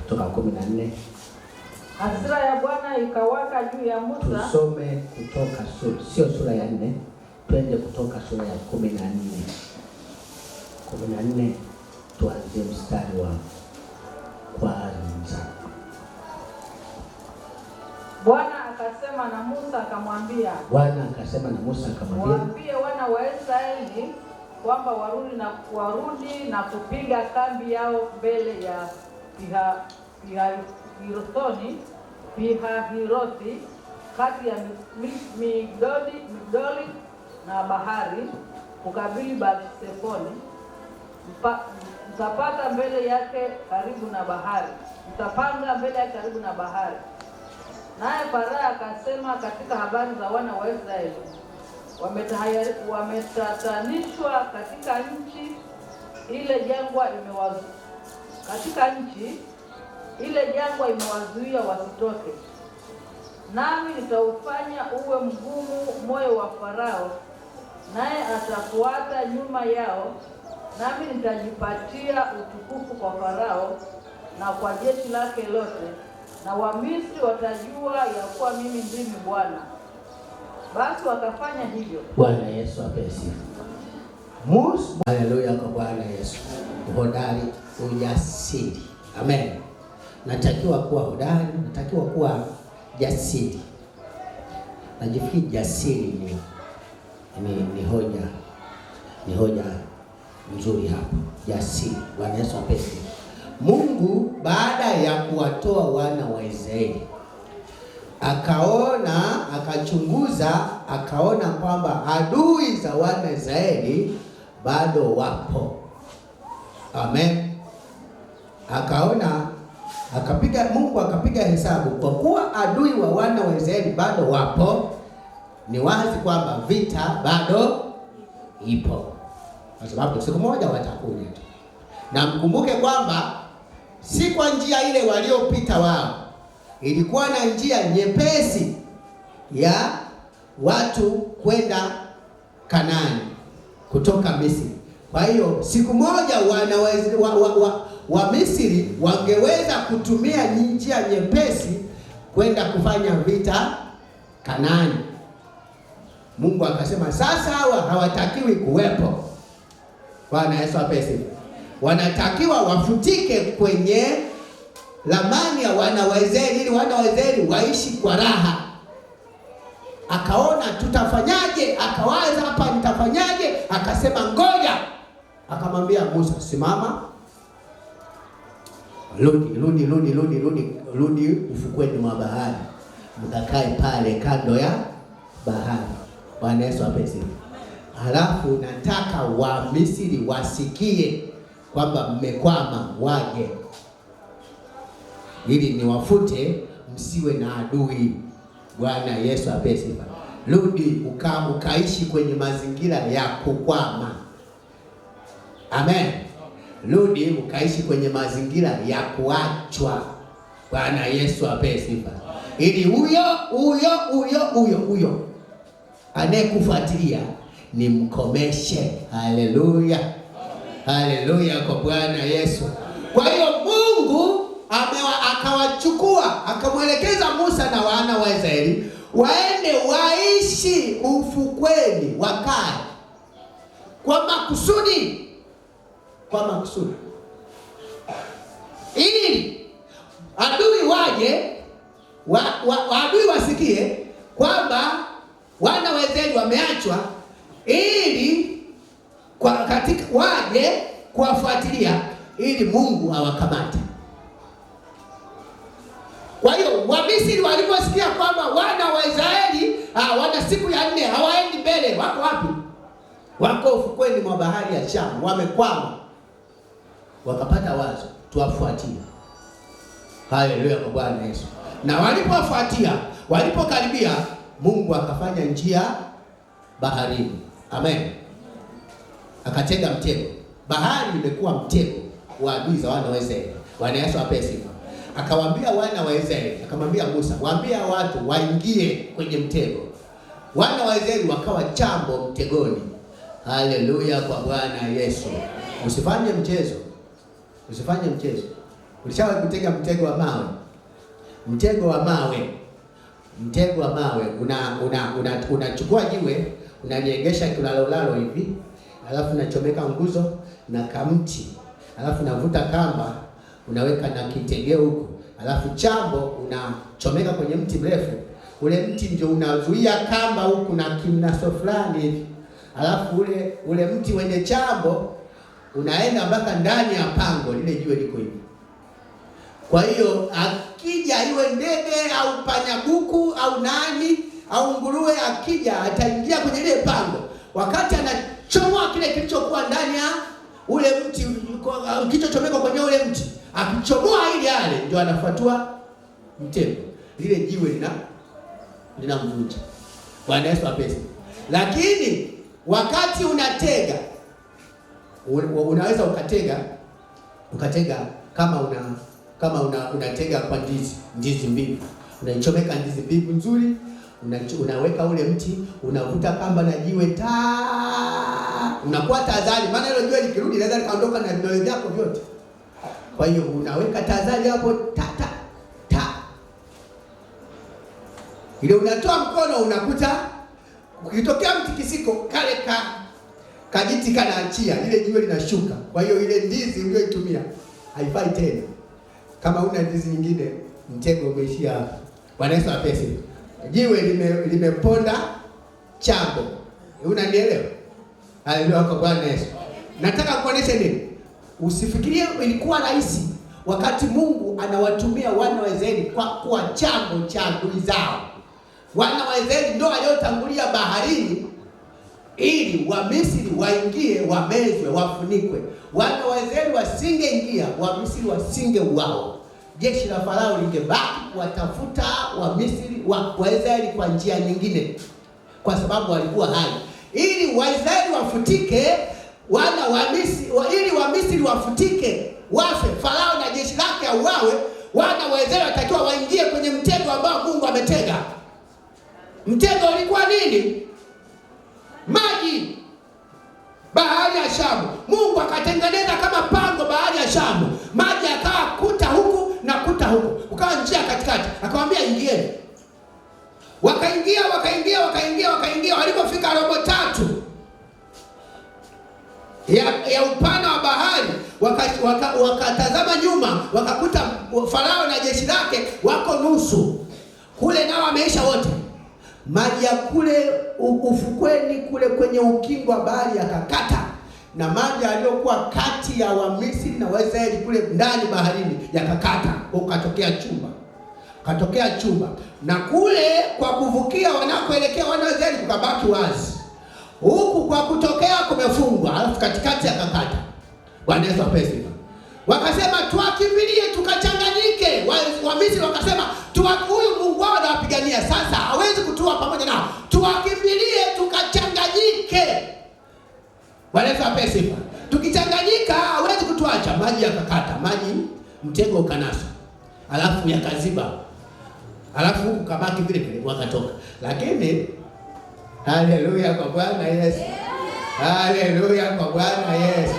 Kutoka 14 Hasira ya Bwana ikawaka juu ya Musa. Tusome Kutoka sio sura ya 4, twende Kutoka sura ya 14. 14 tuanzie mstari wa kwanza. Bwana akasema na Musa akamwambia. Waambie wana wa Israeli kwamba warudi na kupiga kambi yao mbele ya Pihahirothi kati ya Migdoli na bahari kukabili Baal-Sefoni. Mtapanga mbele yake karibu na bahari. Naye Farao akasema katika habari za wana wa Israeli, wametatanishwa katika nchi ile jangwa imewazuia wasitoke. Nami nitaufanya uwe mgumu moyo wa Farao, naye atafuata nyuma yao, nami nitajipatia utukufu kwa Farao na kwa jeshi lake lote, na Wamisri watajua ya kuwa mimi ndimi Bwana. Basi wakafanya hivyo. Bwana Yesu apewe sifa. Haleluya kwa Bwana Yesu. Hodari, ujasiri. Amen. Natakiwa kuwa hodari, natakiwa kuwa jasiri. Najifikiri jasiri ni hoja nzuri hapo. Jasiri. Bwana Yesu apewe sifa. Mungu baada ya kuwatoa wana wa Israeli akaona kwamba adui za wana wa Israeli bado wapo. Amen. Mungu akapiga hesabu, kwa kuwa adui wa wana wa Israeli bado wapo, ni wazi kwamba vita bado ipo, kwa sababu siku moja watakuja. Na mkumbuke kwamba si kwa njia ile waliopita wao, ilikuwa na njia nyepesi ya watu kwenda Kanaani kutoka Misri. Kwa hiyo siku moja wa Misri wangeweza kutumia njia nyepesi kwenda kufanya vita Kanaani. Mungu akasema sasa hawa hawatakiwi kuwepo. Bwana Yesu apewe. Wanatakiwa wafutike kwenye ramani ya wana wa Israeli ili wana wa Israeli waishi kwa raha. Akaona tutafanyaje? Akawaza hapa nitafanyaje? Akasema ngoja. Akamwambia Musa, simama. Rudi ufukweni mwa bahari. Mkakae pale kando ya bahari. Bwana Yesu apewe. Halafu nataka wa Misri wasikie kwamba mmekwama, waje ili niwafute, msiwe na adui. Bwana Yesu apewe sifa. Rudi ukaishi kwenye mazingira ya kukwama. Amen. Rudi ukaishi kwenye mazingira ya kuachwa. Bwana Yesu apewe sifa. Ili huyo anayekufuatilia ni mkomeshe. Haleluya. Haleluya kwa Bwana Yesu. Kwa hiyo Mungu akawachukua, akamwelekeza Musa na wana wa Israeli waende waishi ufukweni, wakae kwa makusudi. Ili adui waje, adui wasikie kwamba wana wa Israeli wameachwa, ili katika waje kuwafuatilia ili Mungu awakamate. Kwa hiyo Wamisri waliposikia kwamba wana wa Israeli wana siku ya 4 hawaendi mbele, wako wapi? Wako ufukweni mwa bahari ya Shamu, wamekwama. Wakapata wazo, tuwafuatie. Haleluya kwa Bwana Yesu. Na walipowafuatia, walipokaribia, Mungu akafanya njia baharini. Amen. Akatega mtego. Bahari imekuwa mtego wa adui za wana wa Israeli. Bwana Yesu apewe sifa. Akawaambia wana wa Israeli, akamwambia Musa, waambia watu waingie kwenye mtego. Wana wa Israeli wakawa chambo mtegoni. Haleluya kwa Bwana Yesu. Usifanye mchezo. Ulishawahi kutega mtego wa mawe? Mtego wa mawe. Mtego wa mawe unachukua jiwe, unaliegesha kilalolalo hivi, alafu unachomeka nguzo na kamti, alafu unavuta kamba, unaweka na kitegeo huko, alafu chambo unachomeka kwenye mti mrefu. Ule mti ndio unazuia kamba huku na kimnaso fulani hivi, alafu ule mti wenye chambo unaenda mpaka ndani ya pango, lile jiwe liko hivi. Kwa hiyo akija iwe ndege au panyabuku au nani au nguruwe, akija ataingia kwenye ile pango, wakati anachomoa kile kilichokuwa ndani ya ule mti, kilichochomeka kwenye ule mti, akichomoa ile yale ndio anafuatua mtego, lile jiwe linamvunja. Bwana Yesu apesi. Lakini wakati unatega, unaweza ukatega kama unatega kwa ndizi mbivu, unaichomeka ndizi mbivu nzuri, unaweka ule mti, unavuta kamba na jiwe unakuwa tahadhari, maana hilo jiwe likirudi linaweza likaondoka na vidole vyako vyote. Kwa hiyo unaweka tahadhari hapo ile unatoa mkono, unakuta ukitokea mtikisiko kale kajiti kanaachia, ile jiwe linashuka. Kwa hiyo ile ndizi uliyoitumia haifai tena. Kama una ndizi nyingine, mtego umeishia hapo. Bwana Yesu apesi. Jiwe limeponda chambo. Unanielewa? Haleluya kwa Bwana Yesu. Nataka kuonesha nini? Usifikirie ilikuwa rahisi wakati Mungu anawatumia wana wa Israeli kwa chambo cha adui zao. Wana wa Israeli ndio waliotangulia baharini ili Wamisri waingie, wamezwe, wafunikwe. Wana wa Israeli wasingeingia, Wamisri wasingeuawa. Jeshi la Farao lingebaki kuwatafuta Wamisri wa Israeli kwa njia nyingine, kwa sababu walikuwa hai. Ili Waisraeli wafutike, ili Wamisri wafutike, wafe, Farao na jeshi lake auawe, wana wa Israeli watakiwa waingie kwenye mtego ambao Mungu ametega. Mtego ulikuwa nini? Maji. Bahari ya Shamu. Mungu akatengeneza kama pango bahari ya Shamu. Maji yakawa kuta huku na kuta huku, ukawa njia katikati. Akamwambia ingieni. Wakaingia. Walipofika robo tatu ya upana wa bahari, wakatazama nyuma, wakakuta Farao na jeshi lake wako nusu. Kule nao wameisha wote. Maji ya kule ufukweni kule kwenye ukingo wa bahari yakakata, na maji yaliyokuwa kati ya Wamisri na Waisraeli kule ndani baharini yakakata, katokea chumba, na kule kwa kuvukia wanakoelekea wana wa Israeli kukabaki wazi, huku kwa kutokea kumefungwa, alafu katikati yakakata. Bwana Yesu apesi. Wakasema tuakimbilie tukachanganyike. Wamisri wakasema huyu Mungu wao anawapigania, sasa hawezi kutua pamoja nao, tuakimbilie tukachanganyike. Bwana Yesu apesi. Tukichanganyika hawezi kutuacha. Maji yakakata, mtego ukanasa, alafu yakaziba, alafu ukabaki vile vile, wakatoka. Lakini haleluya kwa Bwana Yesu. Haleluya kwa Bwana Yesu.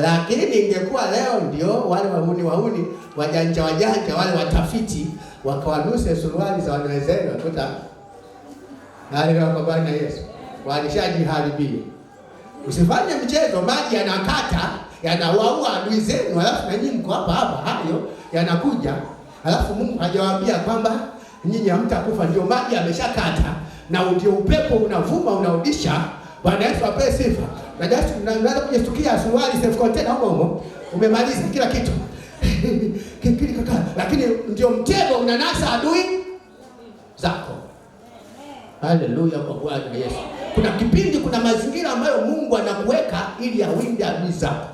Lakini ingekuwa leo ndio wale wahuni wajanja wale watafiti wakawanuse suruali za wana Israeli, wakuta haleluya kwa Bwana Yesu, walishajiharibia. Usifanye mchezo, maji yanakata, yanawaua adui zenu, alafu na nyinyi mko hapa hayo yanakuja, alafu Mungu hajawaambia kwamba nyinyi hamtakufa. Ndio maji yameshakata na ndio upepo unavuma unaudisha. Bwana Yesu apewe sifa. Unaweza kujistukia suruali self container huko umemaliza kila kitu. Lakini ndio mtego unanasa adui zako. Haleluya kwa Bwana Yesu. Kuna kipindi, kuna mazingira ambayo Mungu anakuweka ili awinde adui zako.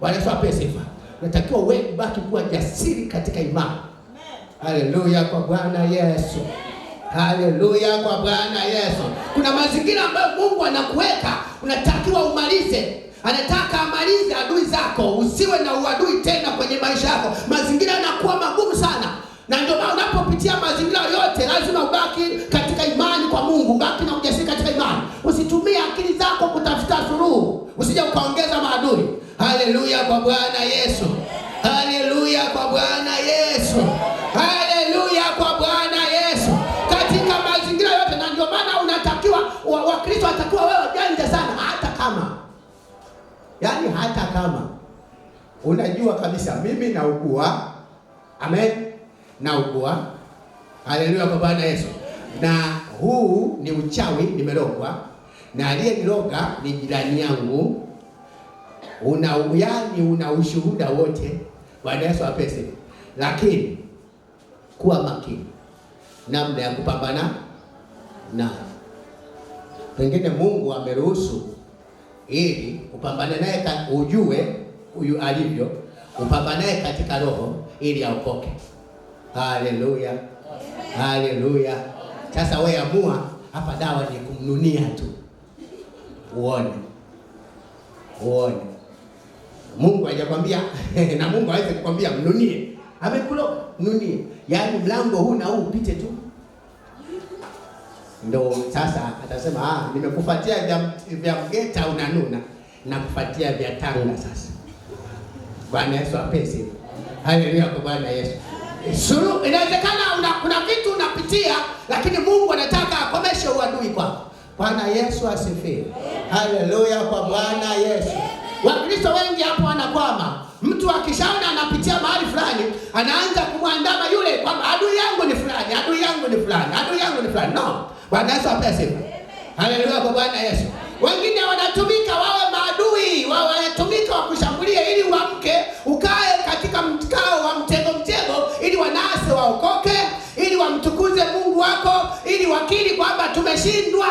Bwana Yesu apewe sifa. Unatakiwa wewe baki kuwa jasiri katika imani. Haleluya kwa Bwana Yesu. Haleluya kwa Bwana Yesu. Kuna mazingira ambayo Mungu anakuweka, unatakiwa umalize. Anataka amalize adui zako, usiwe na uadui tena kwenye maisha yako. Mazingira yanakuwa magumu sana, na ndio maana unapopitia mazingira yote lazima ubaki katika imani kwa Mungu, ubaki na ujasiri katika imani. Usitumie akili zako kutafuta suluhu, usije ukaongeza maadui. Haleluya kwa Bwana Yesu. Haleluya kwa Bwana Yesu. Haleluya kama unajua kabisa mimi naugua, amen, naugua, haleluya kwa Bwana Yesu, na huu ni uchawi, nimerogwa, na aliyeniroga ni jirani yangu, una ushuhuda wote. Bwana Yesu apese. Lakini kuwa makini namna ya kupambana na pengine Mungu ameruhusu ili upambane naye, ujue huyu alivyo, upambane naye katika roho ili aokoke. Haleluya, haleluya. Sasa wewe amua, hapa dawa ni kumnunia tu, uone. Mungu hajakwambia na Mungu hawezi kukwambia mnunie, amekuloga mnunie, yaani mlango huu na huu upite tu. Ndo sasa atasema nimekufuatia vya Mgeta unanuna, na kufuatia vya Tanga sasa. Bwana Yesu apese. Haleluya kwa Bwana Yesu. Suru, inawezekana kuna vitu unapitia, lakini Mungu anataka akomeshe uadui kwako. Bwana Yesu asifiwe. Haleluya kwa Bwana Yesu. Wakristo wengi hapo wanakwama. Mtu akishaona anapitia mahali fulani, anaanza kumwandama yule kwamba adui yangu ni fulani, adui yangu ni fulani, adui yangu ni fulani. No. Bwana Yesu apese. Haleluya kwa Bwana Yesu. Wengine wanatumika wawe maadui, wanatumika wakushambulia ili uamke, ukae katika mkao wa mtego ili wanase waokoke, ili wamtukuze Mungu wako, ili wakiri kwamba tumeshindwa.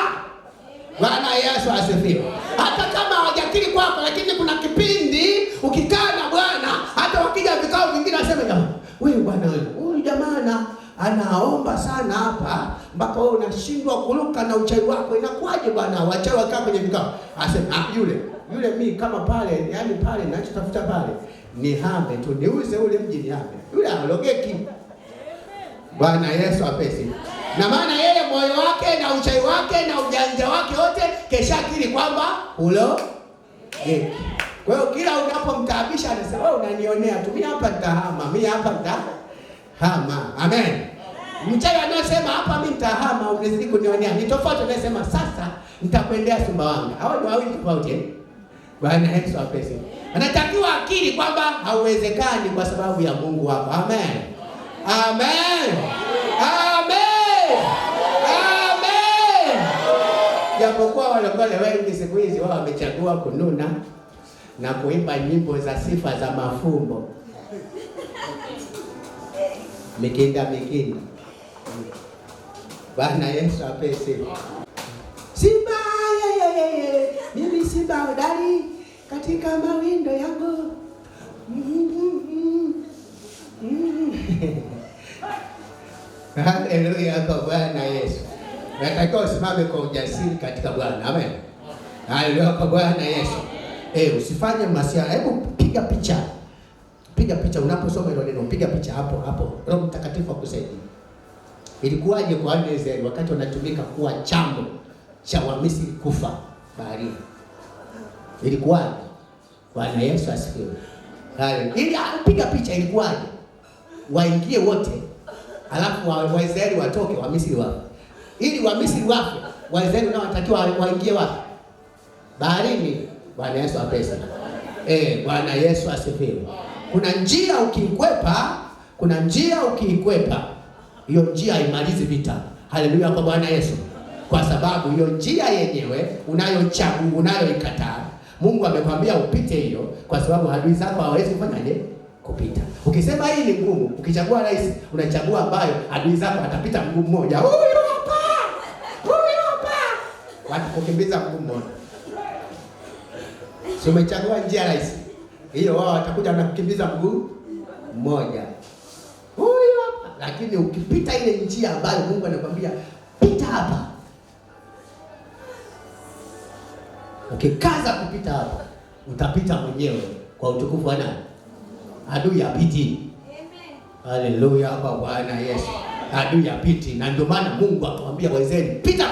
Bwana Yesu asifiwe. Hata kama hawajakiri kwako, lakini kuna kipindi ukikaa na Bwana, hata wakija vikao vingine waseme jamaa, wewe bwana, huyu jamaa anaomba sana hapa mpaka wewe unashindwa kuruka na uchawi wako, inakuwaje bwana? Wachawi wakaa kwenye vikao, asema yule mimi kama pale, yani pale ninachotafuta pale ni hame tu, niuze ule mji ni hame, yule alogeki. Bwana Yesu apesi. Na maana yeye moyo wake na uchawi wake na ujanja wake wote keshakiri kwamba ulo geki. Kwa hiyo kila unapomtaabisha anasema wewe unanionea tu, mimi hapa nitahama, mimi hapa nitahama. Amen. Mchawi anasema hapa mimi nitahama, unazidi kunionea. Ni tofauti anasema sasa nitakwendea Sumbawanga. Hao ni wawili tofauti. Bwana Yesu apesi. Anatakiwa akili kwamba hauwezekani kwa sababu ya Mungu wako. Amen. Amen. Amen. Amen. Japokuwa wale wengi siku hizi wao wamechagua kununa na kuimba nyimbo za sifa za mafumbo. Mikinda. Bwana Yesu apesi. Simba mimi simba hodari katika mawindo yangu. Haleluya kwa Bwana Yesu. Nataka usimame kwa ujasiri katika Bwana. Amen. Haleluya kwa Bwana Yesu. Usifanye masiara. Hebu piga picha. Piga picha unaposoma hilo neno, piga picha hapo. Roho Mtakatifu akusaidie. Ilikuwaje kwa Israeli wakati wanatumika kuwa chambo cha Wamisri kufa baharini? Ilikuwaje? Bwana Yesu asifiwe. Ili piga picha ilikuwaje? Waingie wote, alafu Waisraeli watoke, Wamisri wafe. Ili Wamisri wafe, Waisraeli nao watakiwa waingie wapi? Baharini. Bwana Yesu apesa. Bwana Yesu asifiwe. Kuna njia ukiikwepa, hiyo njia haimalizi vita. Haleluya kwa Bwana Yesu. Kwa sababu hiyo njia yenyewe unayochagua, unayoikataa, Mungu amekwambia upite hiyo, kwa sababu adui zako hawawezi kufanyaje? Kupita. Ukisema hii ni ngumu, ukichagua rais, unachagua ambayo adui zako atapita mguu mmoja. Huyu hapa. Watu kukimbiza mguu mmoja. Si umechagua njia rais. Hiyo wao watakuja na kukimbiza mguu mmoja. Huyu hapa. Lakini ukipita ile njia ambayo Mungu anakuambia pita hapa, ukikaza kupita hapa, utapita mwenyewe kwa utukufu wa nani? Adui yapiti. Amen. Haleluya kwa Bwana Yesu. Adui yapiti, na ndio maana Mungu akamwambia Waisraeli pita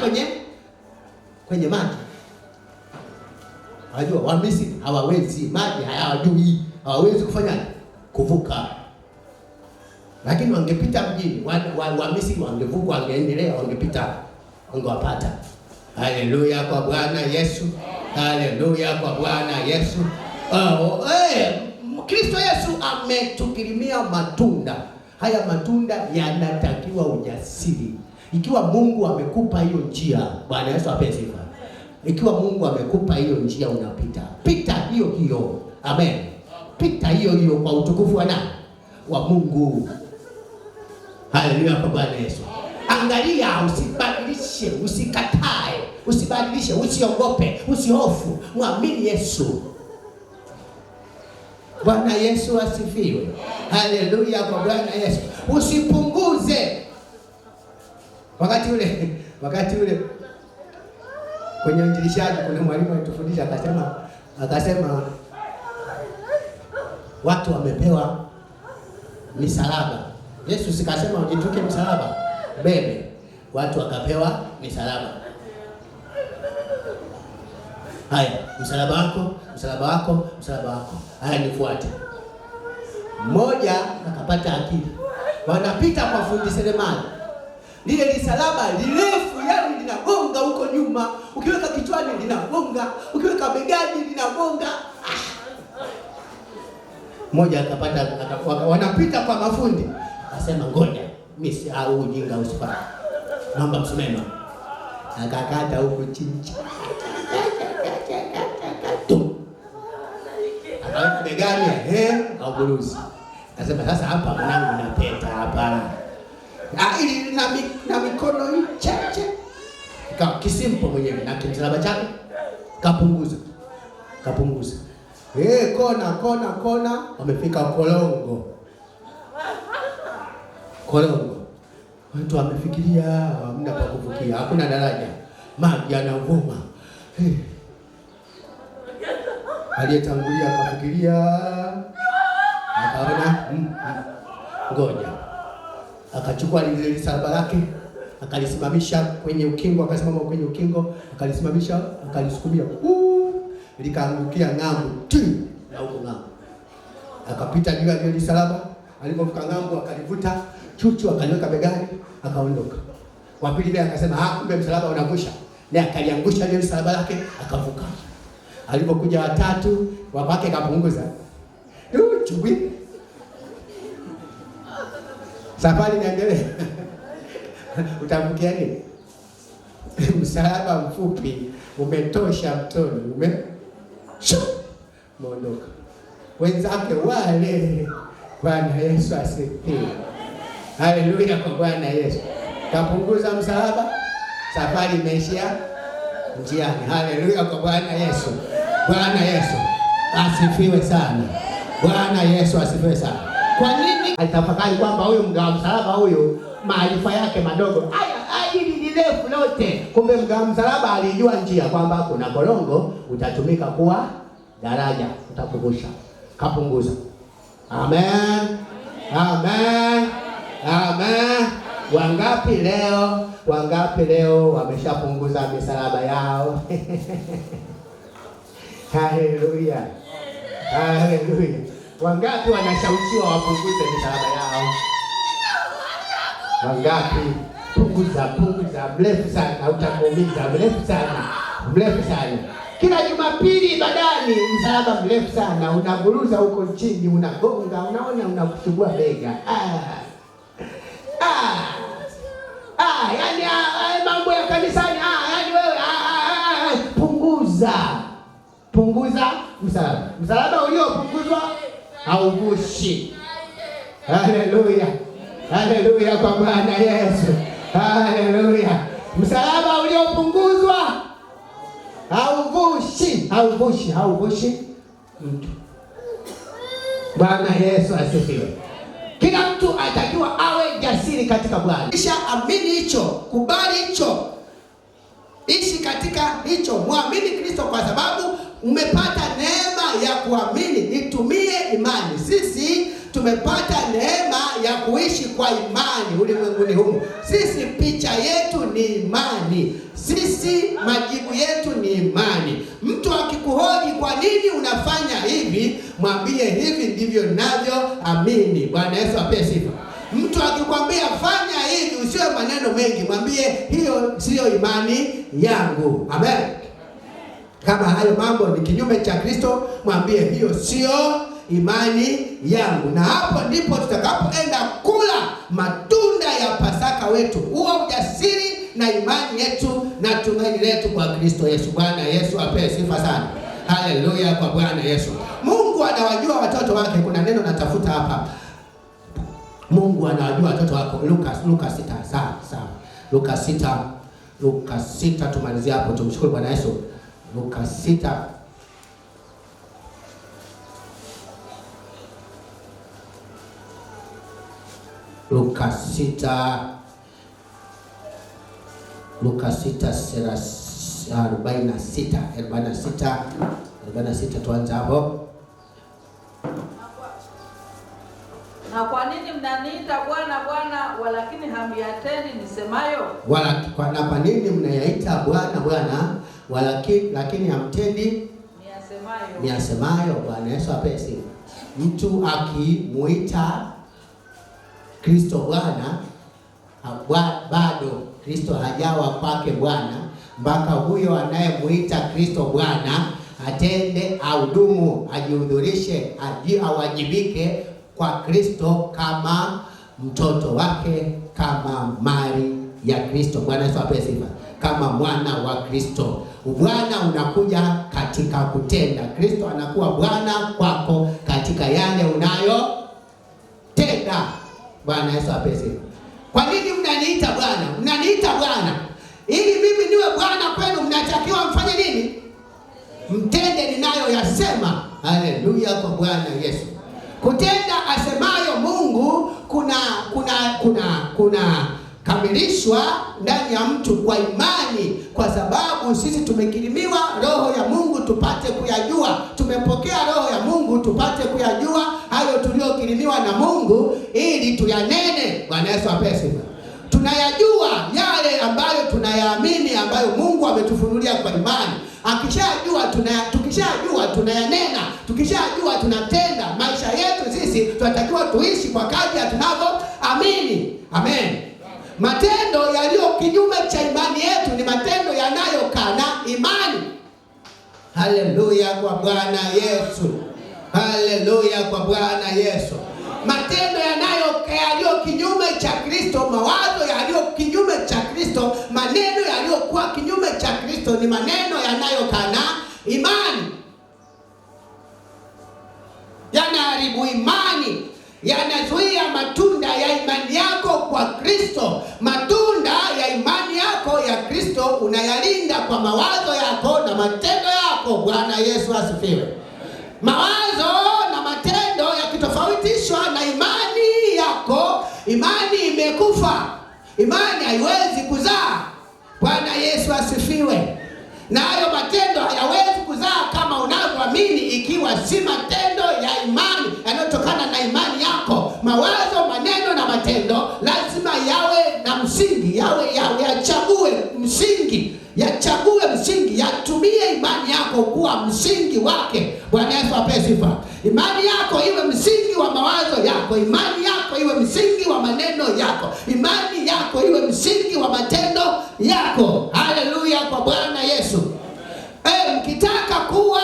kwenye maji. Unajua Wamisri hawawezi, maji hayawajui, hawawezi kufanya kuvuka. Lakini wangepita mjini, Wamisri wangevuka, wangeendelea, wangepita, wangewapata. Haleluya kwa Bwana Yesu. Haleluya kwa Bwana Yesu. Kristo Yesu ametukirimia matunda. Haya matunda yanatakiwa ujasiri. Ikiwa Mungu amekupa hiyo njia, Bwana Yesu apewe sifa. Ikiwa Mungu amekupa hiyo njia unapita, pita hiyo hiyo. Amen. Pita hiyo hiyo kwa utukufu wa nani? Wa Mungu. Haleluya kwa Bwana Yesu. Angalia, usibadilishe, usikatae, usibadilishe, usiogope, usihofu, muamini Yesu. Bwana Yesu asifiwe. Haleluya kwa Bwana Yesu. Usipunguze. Wakati ule kwenye injilishaji kuna mwalimu alitufundisha akasema watu wamepewa misalaba. Yesu sikasema ujituke msalaba, bebe. Watu wakapewa misalaba. Haya, msalaba wako, msalaba wako, msalaba wako. Haya, nifuate. Mmoja akapata akili. Wanapita kwa fundi seremala. Lile lisalaba lirefu, yani linagonga huko nyuma. Ukiweka kichwani linagonga, ukiweka begani linagonga. Mmoja akapata, wanapita kwa mafundi. Akasema ngoja, mimi au ujinga usifanye. Naomba msimame. Akakata huko chini. Akaweka begani, au buruzi. Akasema sasa hapa mwanangu napeta hapa. Ili na mikono hii chache. Kisimpo mwenyewe na kimsalaba chake kapunguza. Kona wamefika Kolongo. Watu wamefikiria hamna pa kuvukia, hakuna daraja. Maji yanavuma. Aliyetangulia akafikiria, akaona ngoja. Akachukua lile lisalaba lake, akalisimamisha kwenye ukingo, akasimama kwenye ukingo, akalisimamisha, akalisukumia. Likaangukia ng'ambo na huko ng'ambo. Akapita juu ya ile lisalaba, alipofika ng'ambo akalivuta chuchu, akaliweka begani, akaondoka. Wa pili naye akasema, kumbe msalaba unavusha. Naye akaliangusha ile lisalaba lake, akavuka. Alipokuja watatu, wapake kapunguza. Chubwi. Safari inaendelea. Utavukia nini? Msalaba mfupi umetosha mtoni, umeondoka. Wenzake wale. Bwana Yesu asifiwe. Haleluya kwa Bwana Yesu. Kapunguza msalaba, safari imeishia njiani. Haleluya kwa Bwana Yesu. Bwana Yesu asifiwe sana. Bwana Yesu asifiwe sana. Kwa nini? Alitafakari kwamba huyu mgawa msalaba huyu maarifa yake madogo. Hili ni refu lote. Kumbe mgawa msalaba alijua njia kwamba kuna Kolongo utatumika kuwa daraja, utakuvusha. Kapunguza. Amen. Amen. Amen. Wangapi leo wameshapunguza misalaba yao? Haleluya. Haleluya. Wangapi wanashawishiwa wapunguze misalaba yao? Wangapi? Punguza, mrefu sana, utakuumiza, mrefu sana. Kila Jumapili ibadani msalaba mrefu sana, unaburuza huko chini, unagonga, unaona unakuchubua bega. Yani mambo ya kanisani, yani wewe punguza msalaba. Msalaba uliopunguzwa hauvushi. Haleluya. Haleluya kwa Bwana Yesu. Haleluya. Msalaba uliopunguzwa hauvushi mtu. Bwana Yesu asifiwe. Kila mtu atakiwa awe jasiri katika Bwana. Kisha amini hicho, kubali hicho. Ishi katika hicho, muamini Kristo kwa sababu umepata neema ya kuamini. Itumie imani. Sisi tumepata neema ya kuishi kwa imani ulimwenguni humu. Sisi picha yetu ni imani. Sisi majibu yetu ni imani. Mtu akikuhoji kwa nini unafanya hivi, mwambie hivi ndivyo ninavyoamini. Bwana Yesu apewe sifa. Mtu akikwambia fanya hivi, usiwe maneno mengi, mwambie hiyo sio imani yangu. Amen. Kama hayo mambo ni kinyume cha Kristo, mwambie hiyo sio imani yangu. Na hapo ndipo tutakapoenda kula matunda ya Pasaka wetu, huo ujasiri na imani yetu na tumaini letu kwa Kristo Yesu. Bwana Yesu apewe sifa sana. Haleluya kwa Bwana Yesu. Mungu anawajua watoto wake. Kuna neno natafuta hapa. Mungu anawajua watoto wako. Luka 6. Sawa. Luka 6 tumalizie hapo, tumshukuru Bwana Yesu. Luka 6. Luka 6:46 tuanze hapo. Na kwa nini mnaniita Bwana Bwana, walakini hamyatendi nisemayo? Kwa nini mnayaita Bwana Bwana, lakini hamtendi niasemayo? Bwana Yesu apewe sifa. Mtu akimuita Kristo Bwana, bado Kristo hajawa kwake Bwana, mpaka huyo anayemuita Kristo Bwana atende, ahudumu, ajihudhurishe, awajibike kwa Kristo kama mtoto wake, kama mali ya Kristo. Bwana Yesu apewe sifa. Kama mwana wa Kristo. Bwana unakuja katika kutenda. Kristo anakuwa Bwana kwako katika yale unayotenda. Bwana Yesu apewe sifa. Kwa nini mnaniita Bwana? Mnaniita Bwana ili mimi niwe Bwana kwenu. Mnatakiwa mfanye nini? Mtende ninayoyasema. Haleluya kwa Bwana Yesu. Kutenda asemayo Mungu kuna kamilishwa ndani ya mtu kwa imani, kwa sababu sisi tumekirimiwa roho ya Mungu tupate kuyajua. Tumepokea roho ya Mungu tupate kuyajua hayo tuliyokirimiwa na Mungu ili tuyanene. Bwana Yesu apewe sifa. Tunayajua yale ambayo tunayaamini, ambayo Mungu ametufunulia kwa imani. Tukishajua tunayanena, tukishajua tunatenda. Maisha yetu sisi tunatakiwa tuishi kwa kadri tunavyoamini. Amen. Matendo yaliyo kinyume cha imani yetu ni matendo yanayokana imani. Haleluya kwa Bwana Yesu. Haleluya kwa Bwana Yesu. Matendo yaliyo kinyume cha Kristo, mawazo yaliyo kinyume cha Kristo, maneno yaliyokuwa kinyume cha Kristo ni maneno yanayokana imani. Yanaharibu imani, yanazuia matunda ya imani yako kwa Kristo. Matunda ya imani yako ya Kristo unayalinda kwa mawazo yako na matendo yako. Bwana Yesu asifiwe. Mawazo na matendo yakitofautishwa na imani yako, imani imekufa. Imani haiwezi kuzaa. Bwana Yesu asifiwe. Na hayo matendo hayawezi kuzaa kama unavyoamini ikiwa si matendo ya imani yanayotokana na imani yako. Mawazo, maneno na matendo lazima yawe na msingi, yachague msingi, yatumie imani yako kuwa msingi wake. Bwana Yesu apewe sifa. Imani yako iwe msingi wa mawazo yako, imani yako iwe msingi wa maneno yako, imani yako iwe msingi wa matendo yako. Haleluya kwa Bwana Yesu. Mkitaka kuwa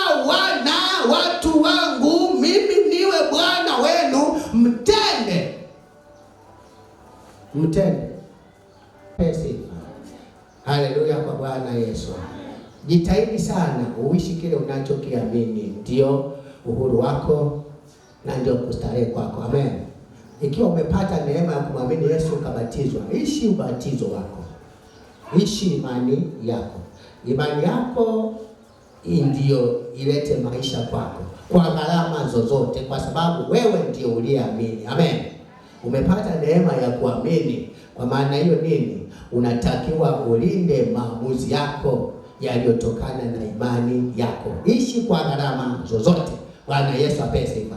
watu wangu, mimi niwe Bwana wenu, mtende pesi. Haleluya kwa Bwana Yesu. Jitahidi sana uishi kile unachokiamini, ndio uhuru wako na ndio kustarehe kwako. Amen. Ikiwa umepata neema ya kumwamini Yesu ukabatizwa, ishi ubatizo wako. Ishi imani yako. Imani yako ndio ilete maisha kwako kwa gharama zozote, kwa sababu wewe ndio uliamini. Amen. Umepata neema ya kuamini. Kwa maana hiyo nini? Unatakiwa ulinde maamuzi yako yaliyotokana na imani yako. Ishi kwa gharama zozote. Bwana Yesu apewe sifa.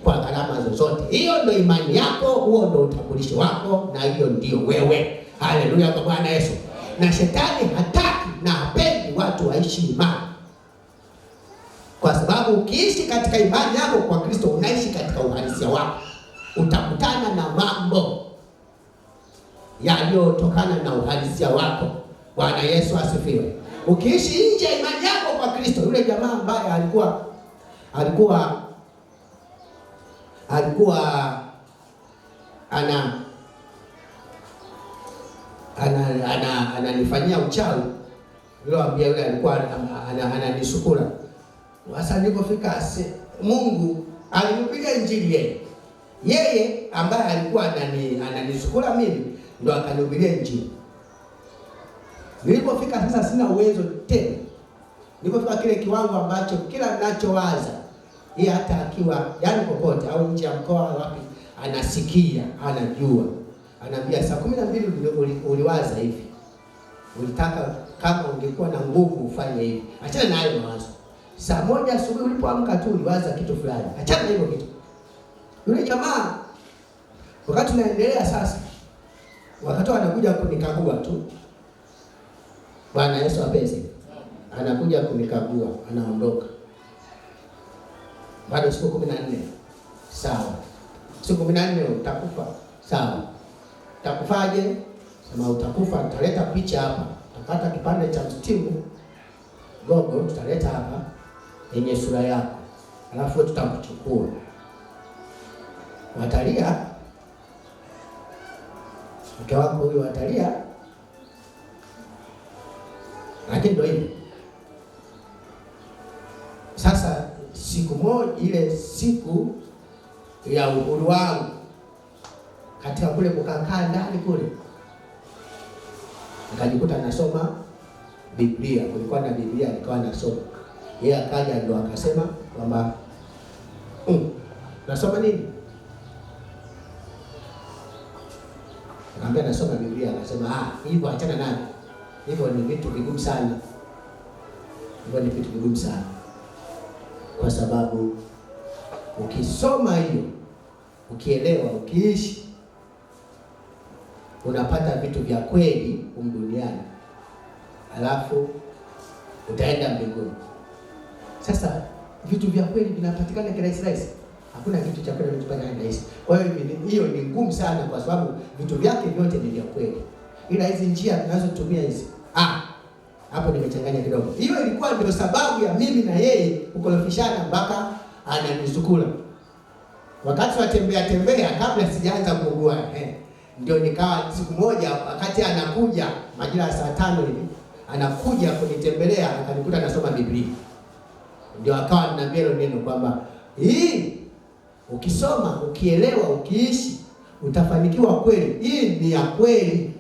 Kwa gharama zozote. Hiyo ndio imani yako, huo ndio utambulisho wako, na hiyo ndio wewe. Haleluya kwa Bwana Yesu. Na shetani hataki na hapendi watu waishi imani. Kwa sababu ukiishi katika imani yako kwa Kristo, unaishi katika uhalisia wako. Utakutana na mambo yaliyotokana na uhalisia wako. Bwana Yesu asifiwe. Ukiishi nje ya imani yako kwa kwa Kristo. Yule jamaa ambaye alikuwa ananifanyia uchawi. Niloambia yule alikuwa ananisukula. Sasa nilipofika Mungu alinipiga injili yeye ambaye alikuwa ananisukula mimi ndo akanihubiria injili. Nilipofika sasa sina uwezo tena. Nilipofika kile kiwango ambacho kila ninachowaza yeye hata akiwa yani popote au nje ya mkoa wapi anasikia, anajua. Anambia saa 12 uliwaza hivi. Ulitaka kama ungekuwa na nguvu ufanye hivi. Achana na hayo mawazo. Saa 1 asubuhi ulipoamka tu uliwaza kitu fulani. Achana na hivyo kitu. Yule jamaa wakati tunaendelea sasa, wakati anakuja kunikagua tu. Bwana Yesu apese. Anakuja kunikagua, anaondoka. Bado siku 14. Sawa. Siku 14 utakufa. Sawa. Utakufaje? Sema utakufa, tutaleta picha hapa. Tutakata kipande cha mstimu gogo, tutaleta hapa yenye sura yako. Alafu tutakuchukua. Watalia. Mke wako huyo watalia. Lakini ndio hivyo. Sasa siku moja, ile siku ya uhuru wangu, katika kule kukaa ndani kule, nikajikuta nasoma Biblia. Kulikuwa na Biblia nikawa nasoma. Yeye akaja ndio akasema kwamba nasoma nini? Nikamwambia nasoma Biblia. Akasema hivyo achana nayo. Hivyo ni vitu vigumu sana. Hivyo ni vitu vigumu sana. Kwa sababu ukisoma hiyo, ukielewa, ukiishi, unapata vitu vya kweli humu duniani. Alafu utaenda mbinguni. Sasa vitu vya kweli vinapatikana kirahisi. Hakuna kitu cha kweli kinachopatikana kirahisi. Kwa hiyo ni ngumu sana kwa sababu vitu vyake vyote ni vya kweli. Ila hizi njia tunazotumia hizi, hapo nimechanganya kidogo. Hiyo ilikuwa ndio sababu ya mimi na yeye kukorofishana mpaka ananisukula. Wakati watembea kabla sijaanza kuugua, ndio nikawa siku moja wakati anakuja majira ya saa 5 hivi, anakuja kunitembelea akanikuta nasoma Biblia. Ndio akawa ananiambia hilo neno kwamba ukisoma, ukielewa, ukiishi, utafanikiwa kweli. Hii ni ya kweli.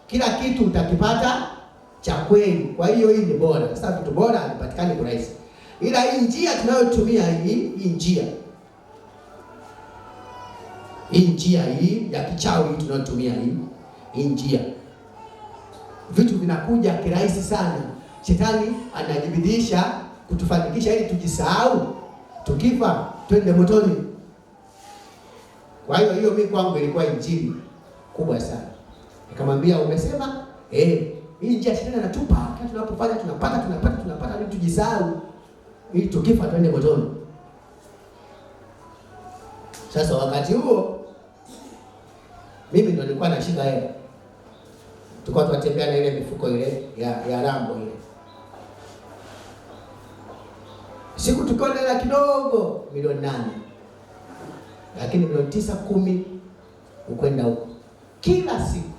Kila kitu utakipata cha kweli. Kwa hiyo hii ni bora. Sasa vitu bora havipatikani kwa rahisi. Ila hii njia tunayotumia hii njia ya kichawi tunayotumia hii njia, vitu vinakuja kirahisi sana. Shetani anajibidisha kutufanikisha ili tujisahau, tukifa twende motoni. Kwa hiyo mimi kwangu ilikuwa injili kubwa sana. Nikamwambia umesema hii njia Shetani anatupa, kama tunapofanya tunapata ili tujisahau, ili tukifa twende motoni. Sasa wakati huo mimi ndo nilikuwa na shida hela. Tulikuwa tunatembea na ile mifuko ile ya rambo ile. Siku tulikuwa na hela kidogo, milioni 8. Lakini milioni 9, 10 ukwenda huko kila siku.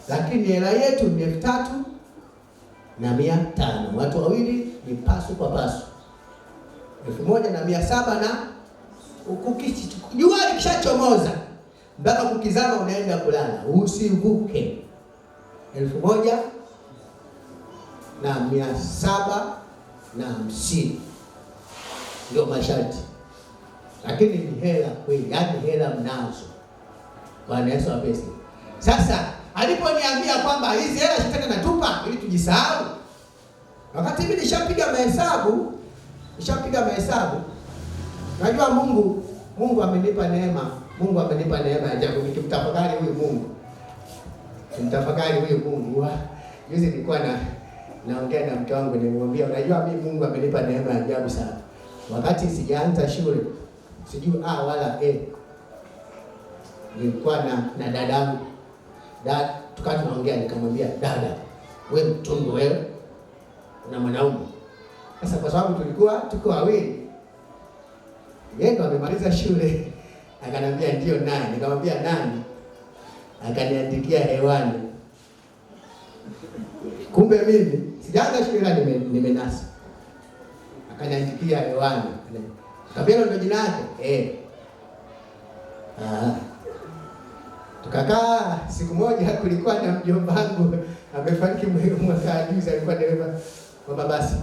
Lakini hela yetu ni 3,500. Watu wawili ni pasu kwa pasu. 1,700 na jua likishachomoza mpaka kukizama unaenda kulala, usivuke 1,750 ndio masharti. Lakini ni hela kweli, yaani hela mnazo. Bwana Yesu apesi. Sasa aliponiambia kwamba hizi hela Shetani anatupa ili tujisahau, wakati mimi nishapiga mahesabu, najua Mungu amenipa neema. Mungu amenipa neema ya ajabu. Nikimtafakari huyu Mungu. Juzi nilikuwa naongea na mke wangu, nimwambia unajua mimi Mungu amenipa neema ya ajabu sana. Wakati sijaanza shule, sijui wala nilikuwa na dadangu. Tukawa tunaongea, nikamwambia dada, wewe mtundu wewe, una mwanaume. Sasa kwa sababu tulikuwa tuko wawili, yeye ndo amemaliza shule, akaniambia ndio nani, nikamwambia nani, akaniandikia hewani. Kumbe mimi sijaanza shule nimenasa, akaniandikia hewani. Kabila ndo jina lake. Tukakaa siku moja, kulikuwa na mjomba wangu amefariki mwaka juzi, alikuwa dereva wa mabasi.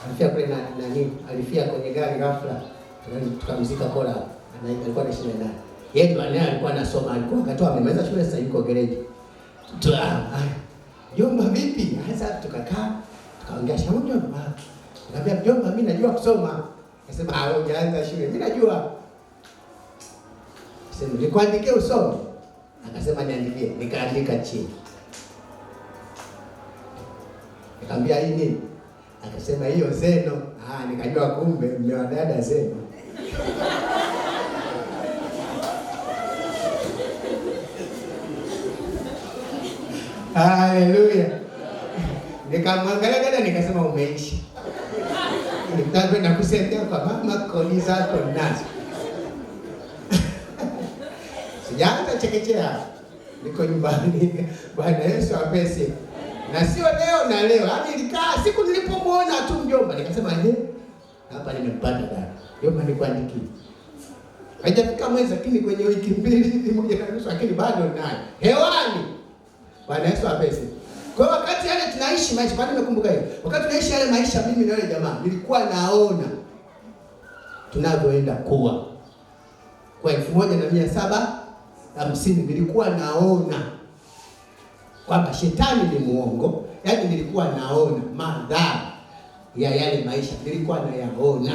Alifia kule nani, alifia kwenye gari ghafla. Tukamzika Kola. Alikuwa na shule nani. Yeye ndo alikuwa anasoma, alikuwa akatoa amemaliza shule, sasa yuko gereji. Jomba vipi? Sasa tukakaa, tukaongea shauri jomba. Nikamwambia jomba, mimi najua kusoma. Akasema wewe hujaanza shule. Mimi najua. Sasa nikuandikie usome. Akasema niandikie. Nikaandika chini. Nikamwambia hii nini? Akasema hiyo Zeno. Nikajua kumbe mmewadada Zeno. Haleluya. Nikamwangalia dada nikasema umeishi. Nitakwenda kusaidia kwa mama kodi zako nazo. Sijaanza chekechea. Niko nyumbani. Bwana Yesu apesi. Na sio leo na leo. Hadi nilikaa siku nilipomuona tu mjomba nikasema hapa nimempata dada. Mjomba nikuandikie. Haijafika mwezi lakini kwenye wiki mbili moja na nusu lakini bado naye. Hewani. Bwana Yesu apesi. Kwa wakati yale tunaishi maisha, bado nimekumbuka hiyo. Wakati tunaishi yale maisha mimi na yule jamaa, nilikuwa naona tunavyoenda kuwa. Kwa 1750 nilikuwa naona kwamba shetani ni muongo. Yaani nilikuwa naona madhara ya yale maisha, nilikuwa nayaona.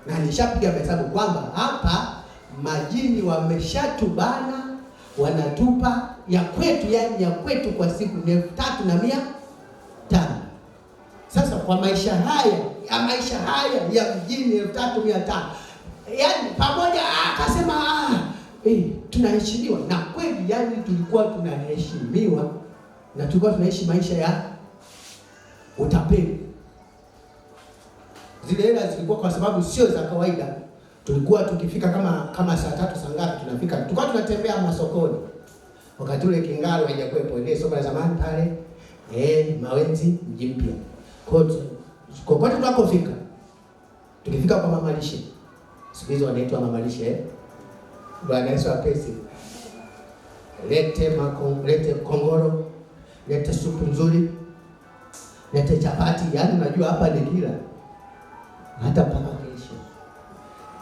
Na nishapiga hesabu kwamba hapa majini wameshatubana, wanatupa ya kwetu, yani ya kwetu kwa siku 3500. Sasa kwa maisha haya ya mjini 3500, yani pamoja akasema tunaheshimiwa, na kweli yani tulikuwa tunaheshimiwa na tulikuwa tunaishi maisha ya utapeli. Zile hela zilikuwa kwa sababu sio za kawaida. Tulikuwa tukifika kama saa 3 saa ngapi tunafika. Tulikuwa tunatembea masokoni. Wakati ule Kingaro haijakuepo, ile soko la zamani pale, Mawenzi mji mpya. Kwa kwani tunakofika. Tukifika kwa mama lishe. Siku hizo wanaitwa mama lishe. Bwana Yesu apesi. Lete kongoro, lete supu nzuri, lete chapati, yani unajua hapa ni kila. Hata mpaka kesho.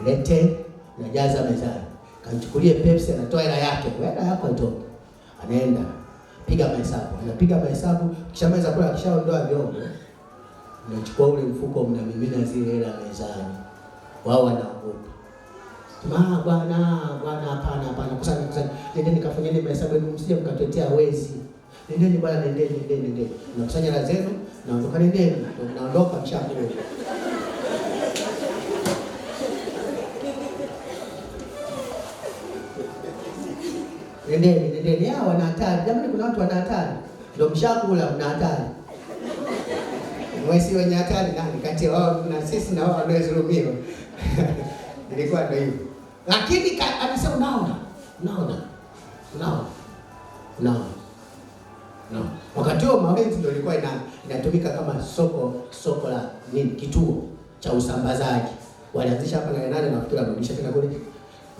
Lete najaza mezani. Kamchukulie Pepsi, anatoa hela yake. Hela yako itoke. Anaenda piga mahesabu. Anapiga mahesabu, kisha meza kula, kishaondoa vyombo. Unachukua ule mfuko, mnamimina zile hela mezani. Wao wanaogopa. Bwana hapana. Kusanya. Nendeni kafanyeni mahesabu yenu, msije mkatetea wezi. Nendeni bwana, nendeni. Mnakusanya hela zenu, naondoka nendeni. Mnaondoka mshakule. Nendeni. Hao wana hatari. Jamani, kuna watu wana hatari. Ndio mshakula, mna hatari. Mwesi wenye hatari nani kati ya wao na sisi na wao wanaozulumiwa? Ilikuwa ndio hivyo. Lakini anasema unaona. Wakati huo Mawenzi ndio ilikuwa inatumika kama soko la nini, kituo cha usambazaji. Walianzisha hapa na nane na kutoa kurudisha tena kule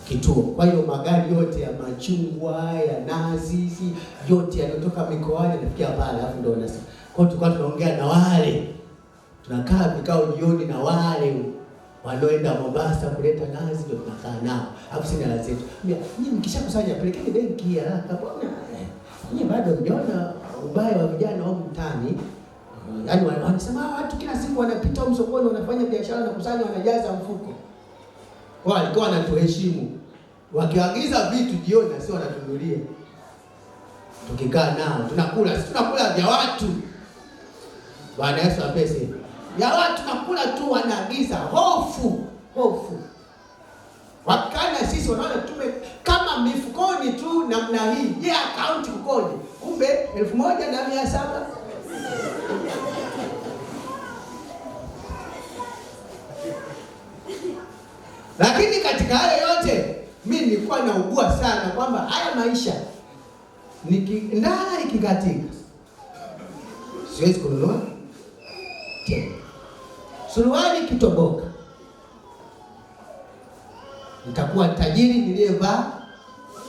kituo. Kwa hiyo magari yote ya machungwa, ya nazi, yote yanatoka mikoani yanafikia pale, alafu ndio wanasema. Kwa hiyo tulikuwa tunaongea na wale. Tunakaa vikao jioni na wale wanaoenda Mombasa kuleta nazi, ndio tunakaa nao. Alafu sina la zetu. Nyinyi mkishakusanya pelekeni benki haraka bwana. Nyinyi bado mnaona ubaya wa vijana wao mtaani. Yaani wanasema watu kila siku wanapita msokoni, wanafanya biashara na kusanya, wanajaza mfuko. Wao walikuwa wanatuheshimu. Wakiagiza vitu jioni na sio wanatunulia. Tukikaa nao tunakula vya watu. Bwana Yesu apese. Ya watu tunakula tu, wanaagiza hofu. Wakana sisi wanaona tume kama mifukoni tu namna hii. Account ukoje? Kumbe 1700. Lakini katika hayo yote mimi nilikuwa naugua sana kwamba haya maisha ndala ikikatika siwezi kununua tena. Suruali kitoboka, nitakuwa tajiri niliyevaa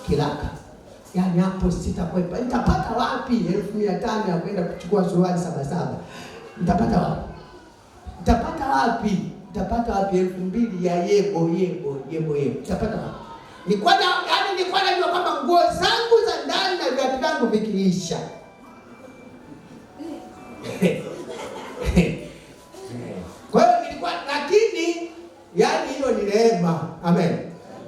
kiraka. Yaani hapo sitakwepa. Nitapata wapi 1500 ya kwenda kuchukua suruali 77? Nitapata wapi? Nitapata wapi? Nitapata wapi 2000 ya yebo? Nitapata wapi? Nilikuwa najua kwamba nguo zangu za ndani na viatu vyangu vikiisha. Kwa hiyo nilikuwa, lakini yaani hiyo ni neema. Amen.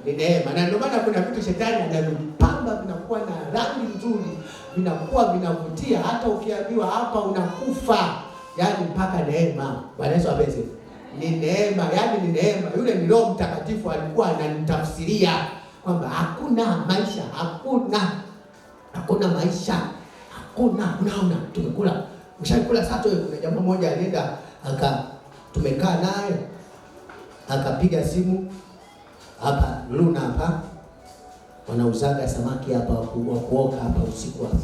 Ni neema. Na ndio maana kuna vitu shetani anavipamba vinakuwa na rangi nzuri, vinakuwa vinavutia, hata ukiambiwa hapa unakufa. Yaani mpaka neema. Bwana Yesu asifiwe. Ni neema, yaani ni neema. Yule ni Roho Mtakatifu alikuwa ananitafsiria kwamba hakuna maisha, hakuna maisha. Unaona tumekula. Mshakula sato. Kuna jamaa mmoja alienda tumekaa naye akapiga simu hapa Luna hapa wanauzaga samaki hapa wa kuoka hapa usiku hapa.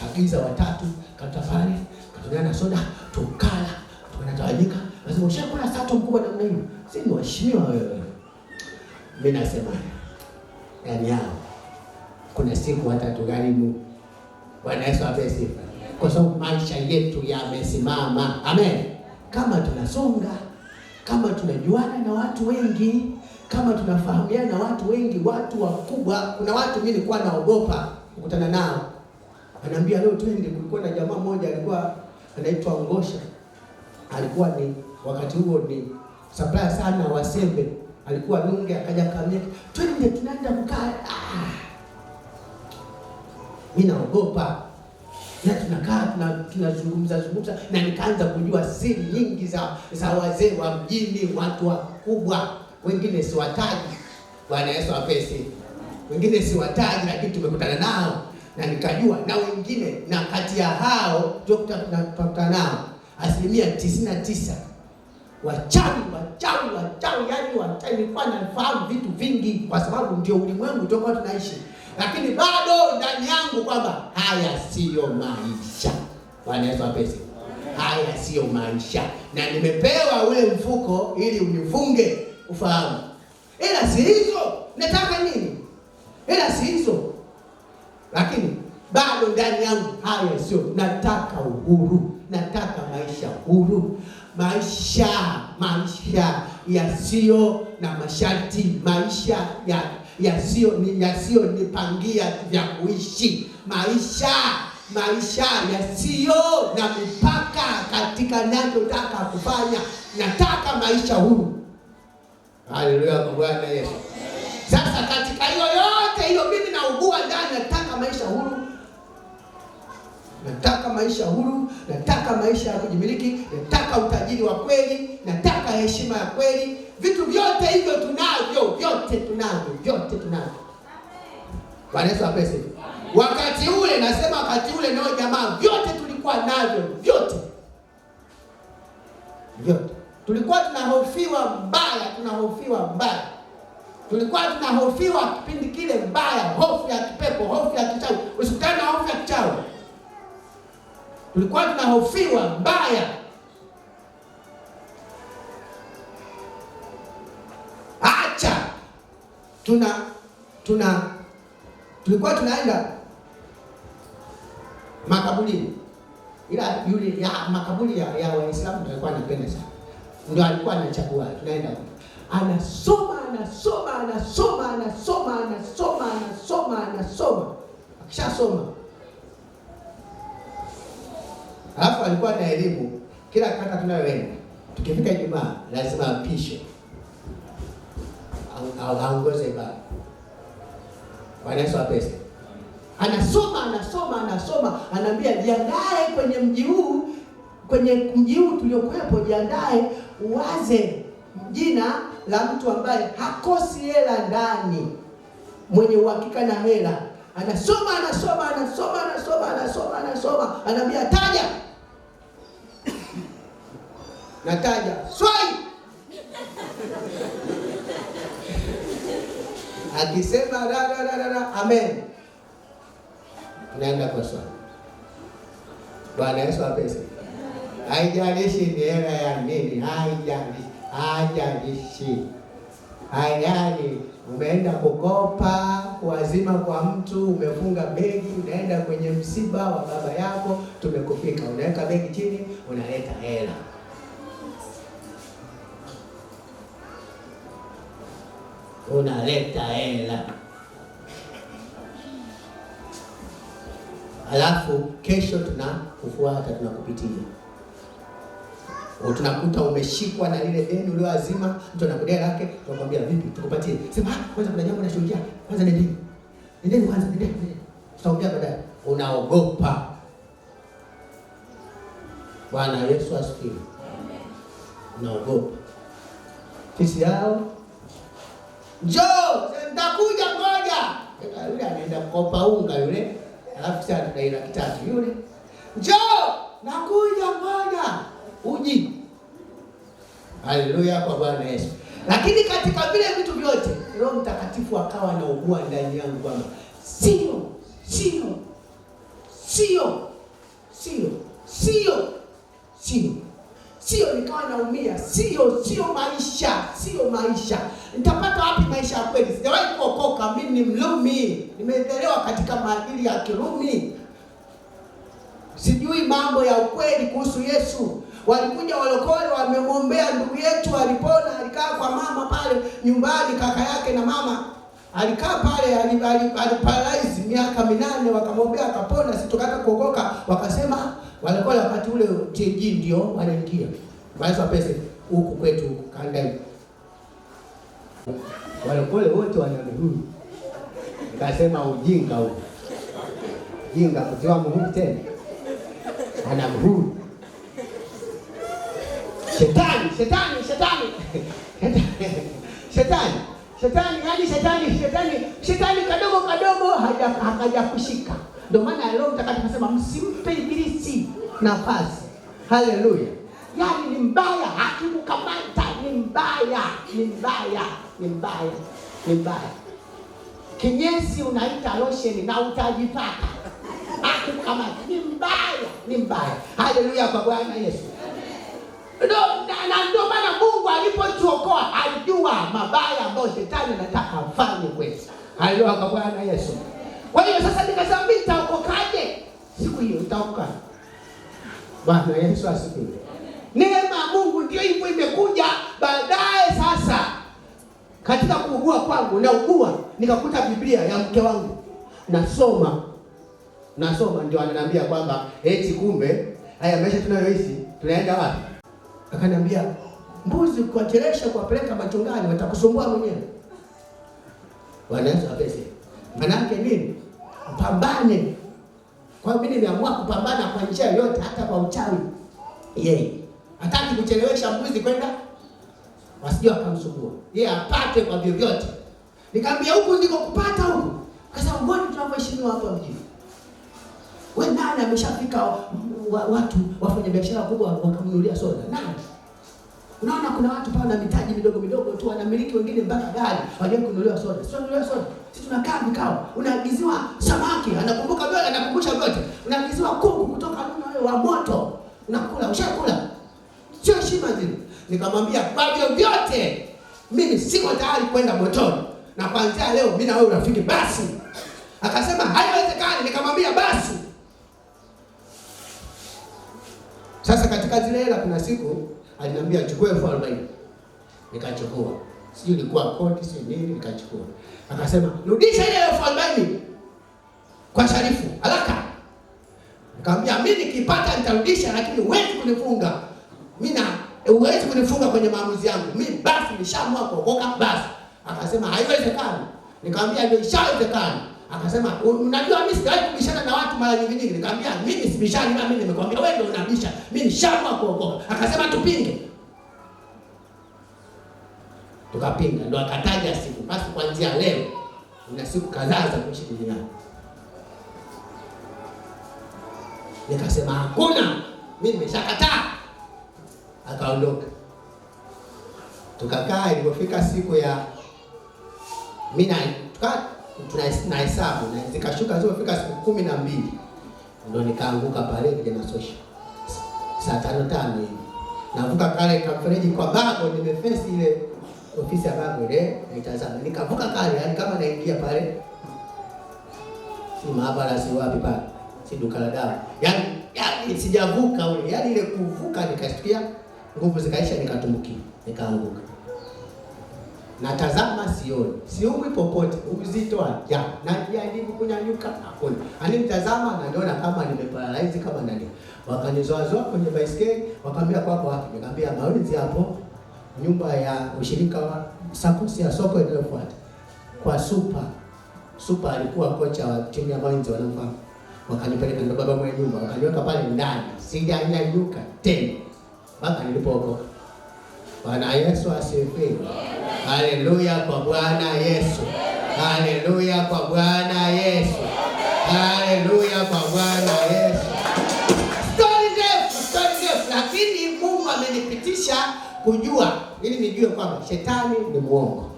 Agiza watatu katafari katugana soda tukala tunatawanyika. Lazima ushakula sato mkubwa namna hiyo. Si ni waheshimiwa wewe. Mimi nasema yaani hao kuna siku hata tugharimu. Bwana Yesu asifiwe. Kwa sababu maisha yetu yamesimama. Amen. Kama tunasonga, kama tunajuana na watu wengi, kama tunafahamiana na watu wengi, watu wakubwa. Kuna watu mimi nilikuwa naogopa kukutana nao. Ananiambia leo twende. Kulikuwa na jamaa mmoja alikuwa anaitwa Ngosha. Alikuwa ni wakati huo ni supplier sana wa sembe. Alikuwa Nunge, akaja kamia. Twende tunaenda kukaa. Mimi naogopa. Na tunakaa tunazungumza na nikaanza kujua siri nyingi za wazee wa mjini, watu wakubwa. Wengine siwataji. Bwana Yesu apesi. Wengine siwataji lakini tumekutana nao na nikajua na wengine, na kati ya hao tunakutana nao 99% wachawi, yaani nilikuwa nafahamu vitu vingi kwa sababu ndio ulimwengu tulikuwa tunaishi. Lakini bado ndani yangu kwamba haya siyo maisha. Bwana Yesu apesi. Haya siyo maisha. Na nimepewa ule mfuko ili unifunge ufahamu. Ila si hizo. Nataka nini? Ila si hizo. Lakini bado ndani yangu haya sio. Nataka uhuru. Nataka maisha huru. Maisha yasiyo na masharti. Maisha yasiyo nipangia vya kuishi. Maisha yasiyo na mipaka katika ninachotaka kufanya. Nataka maisha huru. Haleluya kwa Bwana Yesu. Sasa katika hiyo yote hiyo mimi naugua ndani, nataka maisha huru. Nataka maisha huru, nataka maisha ya kujimiliki, nataka utajiri wa kweli, nataka heshima ya kweli. Vitu vyote hivyo tunavyo, vyote tunavyo. Bwana Yesu apesi. Wakati ule nao jamaa vyote tulikuwa navyo, vyote. Tulikuwa tunahofiwa mbaya. Tulikuwa tunahofiwa kipindi kile mbaya, hofu ya kipepo, hofu ya kichawi. Usikutane na hofu ya kichawi. Tulikuwa tunahofiwa mbaya. Acha. Tulikuwa tunaenda makaburini. Ila yule ya makaburi ya Waislamu tulikuwa tunapenda sana. Ndio alikuwa anachagua tunaenda. Anasoma. Akishasoma. Alafu alikuwa na elimu. Kila kata tunayoenda, tukifika Ijumaa lazima apishe. Aongoze ibada. Bwana Yesu apesi. Anasoma, anaambia jiandae kwenye mji huu tuliokuepo, jiandae uwaze jina la mtu ambaye hakosi hela ndani, mwenye uhakika na hela. Anasoma. Anaambia taja. Nataja. Swai. Akisema la amen, tunaenda kwa swali. Bwana Yesu apese. Haijalishi ni hela ya nini, haijalishi. Hayani umeenda kukopa kuazima kwa mtu, umefunga begi, unaenda kwenye msiba wa baba yako, tumekupika, unaweka begi chini, unaleta hela. Unaleta hela. Alafu kesho tunakufuata, tunakupitia. Tunakuta umeshikwa na lile deni ulioazima, mtu anakudai lake, tunakwambia vipi tukupatie. Sema kwanza kuna jambo nashuhudia. Kwanza nendeni. Nendeni kwanza, nendeni. Tutaongea baadaye. Unaogopa. Bwana Yesu asifiwe. Amen. Unaogopa. Sisi hao njoo, nitakuja ngoja. Yule anaenda kukopa unga yule. Alafu sasa tudai 300 yule. Njoo, nakuja ngoja. Uji. Haleluya kwa Bwana Yesu. Lakini katika vile vitu vyote, Roho Mtakatifu akawa anaugua ndani yangu kwamba sio, nikawa naumia. Sio maisha. Nitapata wapi maisha ya kweli? Sijawahi kuokoka, mimi ni Mrumi. Nimeelewa katika maadili ya Kirumi. Sijui mambo ya ukweli kuhusu Yesu. Walikuja walokole, wamemwombea ndugu yetu, alipona, alikaa kwa mama pale nyumbani, kaka yake na mama. Alikaa pale, aliparalyze miaka 8, wakamwombea akapona, sitokata kuokoka. Wakasema walokole wakati ule TG ndio wanaingia. Basi wapese huku kwetu huku kanda hii. Walokole wote wanamhuri. Nikasema ujinga huu. Jinga kutiwa muhuri tena. Anamhuri. Shetani kadogo hajakushika. Ndio maana Roho Mtakatifu anasema msimpe ibilisi nafasi. Haleluya. Yaani ni mbaya, hakikukamata, ni mbaya. Kinyesi unaita lotion na utajipata. Hakikukamata, ni mbaya. Haleluya kwa Bwana Yesu. Ndio maana Mungu alipotuokoa alijua mabaya ambayo shetani anataka afanye kwetu. Haleluya kwa Bwana Yesu. Kwa hiyo sasa nikasema mimi nitaokokaje? Siku hiyo nitaokoka. Bwana Yesu asifiwe. Neema ya Mungu ndio hivyo imekuja baadaye. Sasa katika kuugua kwangu, naugua nikakuta Biblia ya mke wangu. Nasoma ndio ananiambia kwamba eti kumbe haya maisha tunayoishi tunaenda wapi? Akaniambia mbuzi kuwachelesha kuwapeleka machungani watakusumbua mwenyewe. Bwana Yesu apese. Maana yake nini? Pambane. Kwa mimi nimeamua kupambana kwa njia yote, hata kwa uchawi. Yeye hataki kuchelewesha mbuzi kwenda wasije wakamsumbua. Yeye apate kwa vyovyote. Nikamwambia huku ndiko kupata huku. Akasema mbona tunavyoheshimiwa hapa mjini? Wewe nani ameshafika watu wafanya biashara kubwa wakamnunulia soda? Nani? Unaona kuna watu pale na mitaji midogo tu wanamiliki wengine mpaka gari wajao kununulia soda. Sio kununulia soda. Sisi tunakaa vikao. Unaagiziwa samaki, anakumbusha vyote. Unaagiziwa kuku kutoka wa moto. Unakula, ushakula. Sio heshima zile. Nikamwambia kwa vyote mimi siko tayari kwenda motoni. Na kuanzia leo mimi na wewe urafiki basi. Akasema haiwezekani. Nikamwambia basi. Sasa katika zile hela kuna siku aliniambia chukua 40,000. Nikachukua. Sijui ilikuwa kodi si nini, nikachukua. Akasema rudisha ile 40,000 kwa Sharifu haraka. Nikamwambia mimi nikipata nitarudisha, lakini huwezi kunifunga. Huwezi kunifunga kwenye maamuzi yangu. Mimi basi nishaamua kuokoka basi. Akasema haiwezekani. Nikamwambia ndio ishawezekana. Akasema unajua mimi sijawahi kubishana na watu mara nyingi. Nikamwambia mimi sibishani, na mimi nimekwambia wewe ndio unabisha. Mimi nishaamua kuokoka. Akasema tupinge. Tukapinga, ndio akataja siku. Basi kuanzia leo una siku kadhaa za kuishi duniani. Nikasema hakuna, mimi nimeshakataa. Akaondoka. Tukakaa, ilipofika siku ya mimi tunahesabu na zikashuka zilipofika siku 12 ndio nikaanguka pale kijana social. Saa 5:05 hivi. Navuka kale kamfereji kwa bago, nimefesi ile ofisi ya bago ile, nitazama. Nikavuka kale yani kama naingia pale. Si maabara si wapi pale. Si duka la dawa. Yaani sijavuka ule. Yaani ile kuvuka nikasikia nguvu zikaisha, nikatumbukia, nikaanguka. Natazama sioni popote, uzito aja. Najaribu kunyanyuka hakuna. Alimtazama na niona kama nimeparalyze kama nani. Wakanizoazoa kwenye baiskeli, wakambia kwako wapi? Nikamwambia Maurizi hapo, nyumba ya ushirika wa Sakusi ya soko inayofuata. Kwa Super alikuwa kocha wa timu ya Maurizi wanamfahamu. Wakanipeleka na baba mwenye nyumba, wakaniweka pale ndani. Sijanyanyuka tena mpaka nilipookoka. Bwana Yesu asifiwe. Haleluya kwa Bwana Yesu. Haleluya kwa Bwana Yesu. Haleluya kwa Bwana Yesu. Story ndefu, lakini Mungu amenipitisha kujua ili nijue kwamba shetani ni muongo.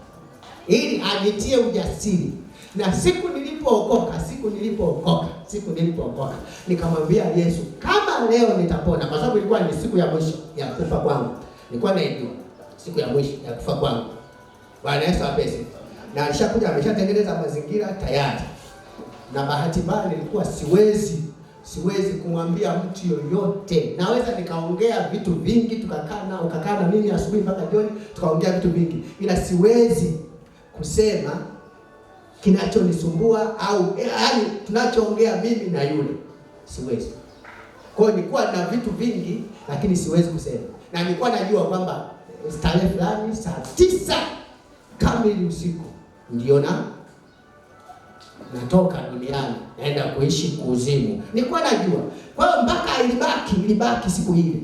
Ili anitie ujasiri. Na siku nilipookoka nikamwambia Yesu, kama leo nitapona, kwa sababu ilikuwa ni siku ya mwisho ya kufa kwangu. Nilikuwa naijua siku ya mwisho ya kufa kwangu. Bwana Yesu apesi. Na alishakuja ameshatengeneza mazingira tayari. Na bahati mbaya nilikuwa siwezi kumwambia mtu yoyote. Naweza nikaongea vitu vingi, ukakaa na mimi asubuhi mpaka jioni tukaongea vitu vingi. Ila siwezi kusema kinachonisumbua au yaani tunachoongea mimi na yule. Siwezi. Kwa hiyo nilikuwa na vitu vingi lakini siwezi kusema. Na nilikuwa najua kwamba starehe fulani saa 9 kamili usiku ndio natoka duniani naenda kuishi kuzimu. Nilikuwa najua. Kwa hiyo mpaka ilibaki siku ile.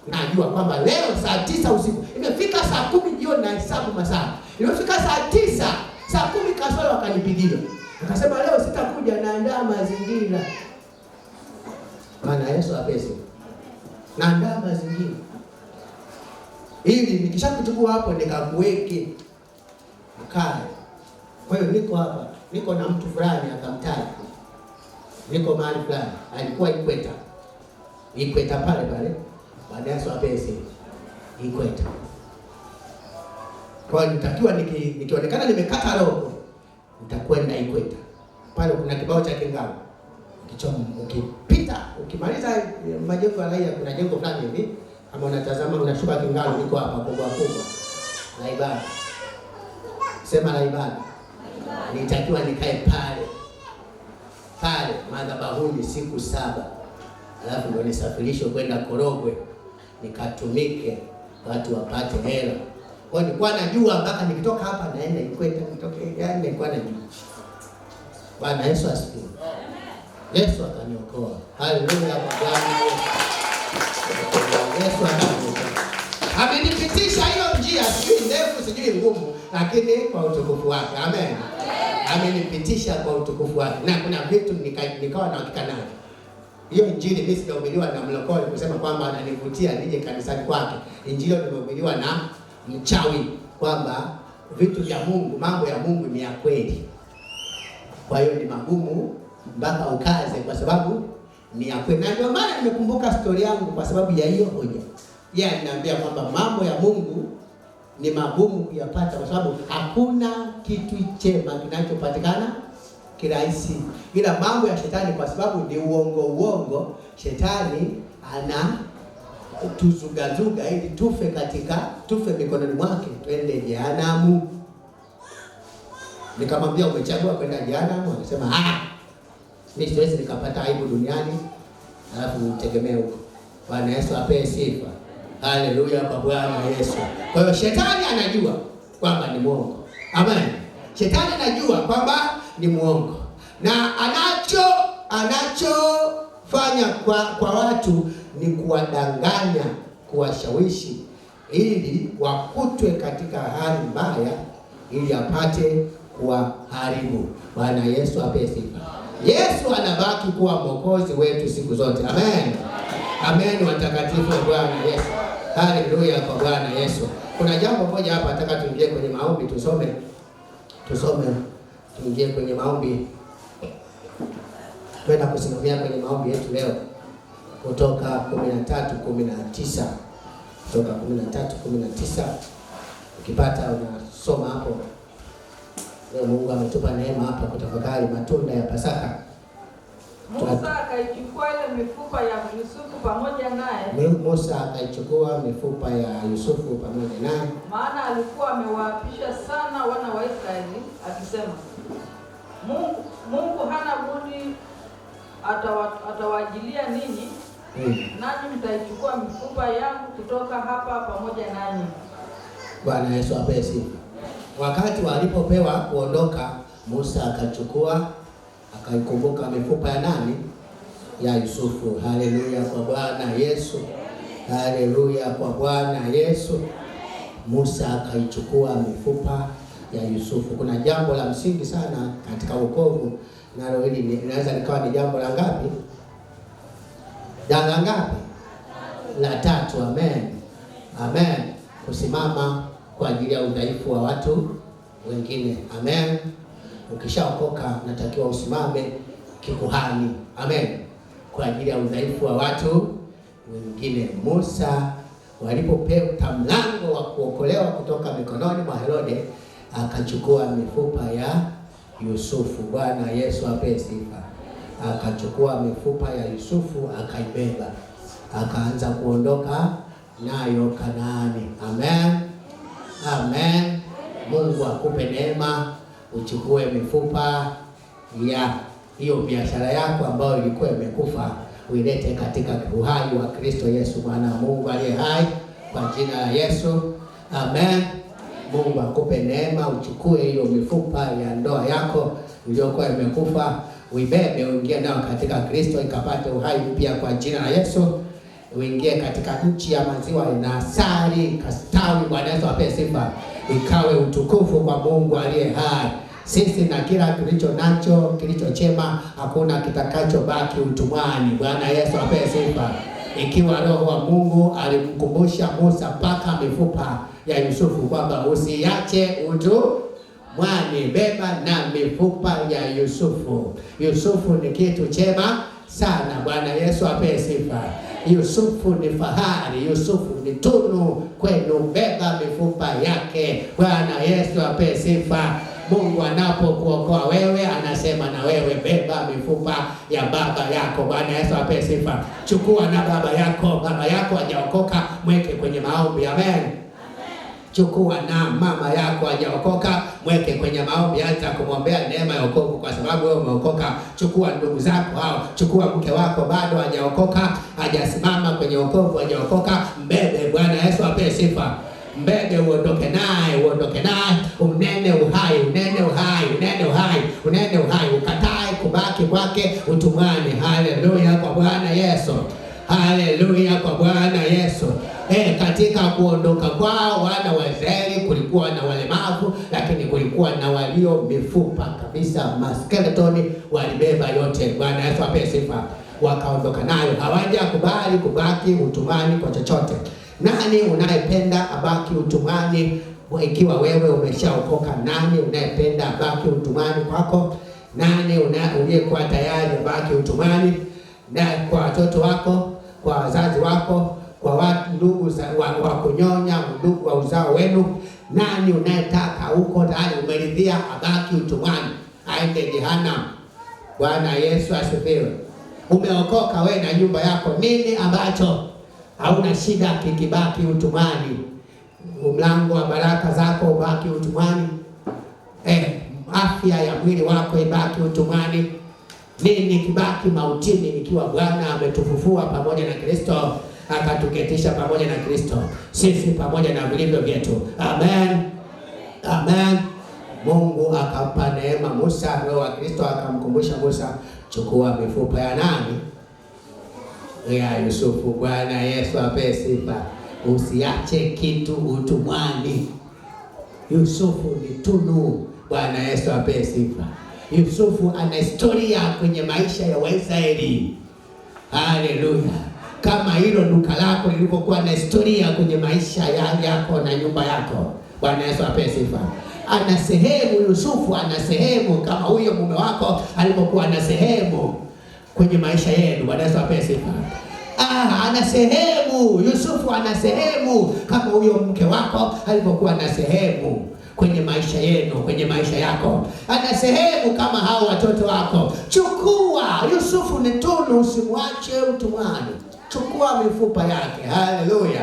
Najua kwamba leo saa 9 usiku. Imefika saa 10 jioni na hesabu masaa. Imefika saa 9, saa 10 kasoro wakanipigia. Akasema leo sitakuja, naandaa mazingira. Maana Yesu apesi. Naandaa mazingira. Ili nikishakuchukua hapo nikakuweke mkae. Kwa hiyo niko hapa, niko na mtu fulani akamtaja. Niko mahali fulani, alikuwa Ikweta pale. Baada ya swapesi Ikweta. Kwa hiyo nitakiwa nikionekana nimekata roho, nitakwenda Ikweta. Pale kuna kibao cha Kingalo. Ukipita, ukimaliza majengo ya raia kuna jengo fulani hivi. Kama unatazama unashuka Kingalo, niko hapa kubwa. La ibada. Sema la ibada. Nitakiwa nikae pale madhabahuni siku 7. Alafu ndio nisafirishwe kwenda Korogwe nikatumike watu wapate hela. Kwa nilikuwa najua mpaka nikitoka hapa naenda Ikweta, yani nilikuwa najua. Bwana Yesu asifiwe. Yesu akaniokoa. Haleluya kwa Bwana Yesu. Yesu akaniokoa. Amenipitisha hiyo njia, sijui ndefu, sijui ngumu, lakini kwa utukufu wake. Amen. Amenipitisha kwa utukufu wake. Na kuna vitu nikawa na hakika nayo. Hiyo injili mimi sijahubiriwa na mlokole kusema kwamba ananivutia nije kanisani kwake. Injili nimehubiriwa na mchawi kwamba vitu vya Mungu, mambo ya Mungu ni ya kweli. Kwa hiyo ni magumu mpaka ukaze kwa sababu ni ya kweli. Na ndio maana nimekumbuka story yangu kwa sababu ya hiyo hoja. Yeye ananiambia kwamba mambo ya Mungu ni magumu kuyapata kwa sababu hakuna kitu chema kinachopatikana kirahisi. Ila mambo ya shetani kwa sababu ni uongo, shetani ana tuzugazuga ili tufe mikononi mwake twende jehanamu. Nikamwambia umechagua kwenda jehanamu, akasema mimi siwezi nikapata aibu duniani alafu nitegemee huko. Bwana Yesu apewe sifa. Haleluya kwa Bwana Yesu. Kwa hiyo shetani anajua kwamba ni muongo. Amen. Shetani anajua kwamba ni muongo. Na anachofanya kwa watu ni kuwadanganya, kuwashawishi ili wakutwe katika hali mbaya ili apate kuwaharibu. Bwana Yesu apewe sifa. Yesu anabaki kuwa mwokozi wetu siku zote. Amen. Amen watakatifu wa Bwana Yesu. Haleluya kwa Bwana Yesu. Kuna jambo moja hapa nataka tuingie kwenye maombi tusome tuingie kwenye maombi. Kwenda kusimamia kwenye maombi yetu leo kutoka 13:19. Kutoka 13:19. Ukipata unasoma hapo. Leo Mungu ametupa neema hapa kutafakari matunda ya Pasaka. Musa akaichukua ile mifupa ya Yusufu pamoja naye. Musa akaichukua mifupa ya Yusufu pamoja naye. Maana alikuwa amewaapisha sana wana wa Israeli akisema, Mungu hana budi atawajilia ninyi, nanyi mtaichukua mifupa yangu kutoka hapa pamoja nanyi. Bwana Yesu apewe sifa. Wakati walipopewa kuondoka, Musa akachukua akaikumbuka mifupa ya nani? Ya Yusufu. Haleluya kwa Bwana Yesu. Haleluya kwa Bwana Yesu. Musa akaichukua mifupa ya Yusufu. Kuna jambo la msingi sana katika wokovu, nalo hili linaweza likawa ni jambo la ngapi? La ngapi? La tatu. Amen. Amen. Kusimama kwa ajili ya udhaifu wa watu wengine. Amen. Ukishaokoka unatakiwa usimame kikuhani. Amen. Kwa ajili ya udhaifu wa watu wengine. Musa walipopewa mlango wa kuokolewa kutoka mikononi mwa Herode, akachukua mifupa ya Yusufu. Bwana Yesu apewe sifa. Akachukua mifupa ya Yusufu akaibeba, akaanza kuondoka nayo Kanaani. Amen. Amen. Mungu akupe neema uchukue mifupa ya hiyo biashara yako ambayo ilikuwa imekufa, uilete katika uhai wa Kristo Yesu Bwana Mungu aliye hai, kwa jina la Yesu. Amen. Mungu akupe neema uchukue hiyo mifupa ya ndoa yako iliyokuwa imekufa, uibebe uingie nayo katika Kristo ikapate uhai mpya kwa jina la Yesu. Uingie katika nchi ya maziwa na asali, kastawi. Bwana Yesu apewe sifa. Ikawe utukufu kwa Mungu aliye hai. Sisi na kila kilicho nacho kilicho chema, hakuna kitakachobaki utumwani. Bwana Yesu apewe sifa. Ikiwa Roho wa Mungu alimkumbusha Musa mpaka mifupa ya Yusufu kwamba usiache utumwani, beba na mifupa ya Yusufu. Yusufu ni kitu chema sana. Bwana Yesu apewe sifa. Yusufu ni fahari, Yusufu ni tunu kwenu, beba mifupa yake. Bwana Yesu apewe sifa. Mungu anapokuokoa wewe anasema na wewe beba mifupa ya baba yako. Bwana Yesu apewe sifa. Chukua na baba yako hajaokoka, mweke kwenye maombi. Amen. Chukua na mama yako hajaokoka, mweke kwenye maombi, anza kumwombea neema ya wokovu kwa sababu wewe umeokoka. Chukua ndugu zako hao, chukua mke wako bado hajaokoka, hajasimama kwenye wokovu, hajaokoka, mbebe. Bwana Yesu apewe sifa. Mbebe, uondoke naye, unene uhai, ukatae kubaki kwake utumwani. Haleluya kwa Bwana Yesu. Haleluya kwa Bwana Yesu. Katika kuondoka kwao wana wa Israeli kulikuwa na walemavu, lakini kulikuwa na walio mifupa kabisa, maskeletoni, walibeba yote. Bwana Yesu apewe sifa. Wakaondoka nayo, hawajakubali kubaki utumwani kwa chochote. Nani unayependa abaki utumwani? Ikiwa wewe umeshaokoka, nani unayependa abaki utumwani kwako? Nani uliyekuwa tayari abaki utumwani? Na kwa watoto wako, kwa wazazi wako, kwa watu ndugu wa kunyonya, ndugu wa uzao wenu, nani unayetaka huko tayari umeridhia abaki utumwani aende jehanamu? Bwana Yesu asifiwe. Umeokoka wewe na nyumba yako, nini ambacho hauna shida kikibaki utumwani? Mlango wa baraka zako ubaki utumwani. Afya ya mwili wako ibaki utumwani. Nini kibaki mautini ikiwa Bwana ametufufua pamoja na Kristo, akatuketisha pamoja na Kristo, sisi pamoja na vilivyo vyetu. Amen. Amen. Mungu akampa neema Musa, Roho wa Kristo akamkumbusha Musa, chukua mifupa ya nani? Ya Yusufu. Bwana Yesu apewe sifa. Usiache kitu utumwani. Yusufu ni tunu. Bwana Yesu apewe sifa. Yusufu ana historia kwenye maisha ya Waisraeli. Haleluya. Kama hilo duka lako lilivyokuwa na historia kwenye maisha yako na nyumba yako. Bwana Yesu apewe sifa. ana sehemu. Yusufu ana sehemu kama huyo mume wako alipokuwa na sehemu kwenye maisha yenu. Bwana Yesu apewe sifa. Ana sehemu. Yusufu ana sehemu kama huyo mke wako alipokuwa na sehemu kwenye maisha yenu, kwenye maisha yako. Ana sehemu kama hao watoto wako. Chukua. Yusufu ni tunu, usimwache utumwani. Chukua mifupa yake. Haleluya.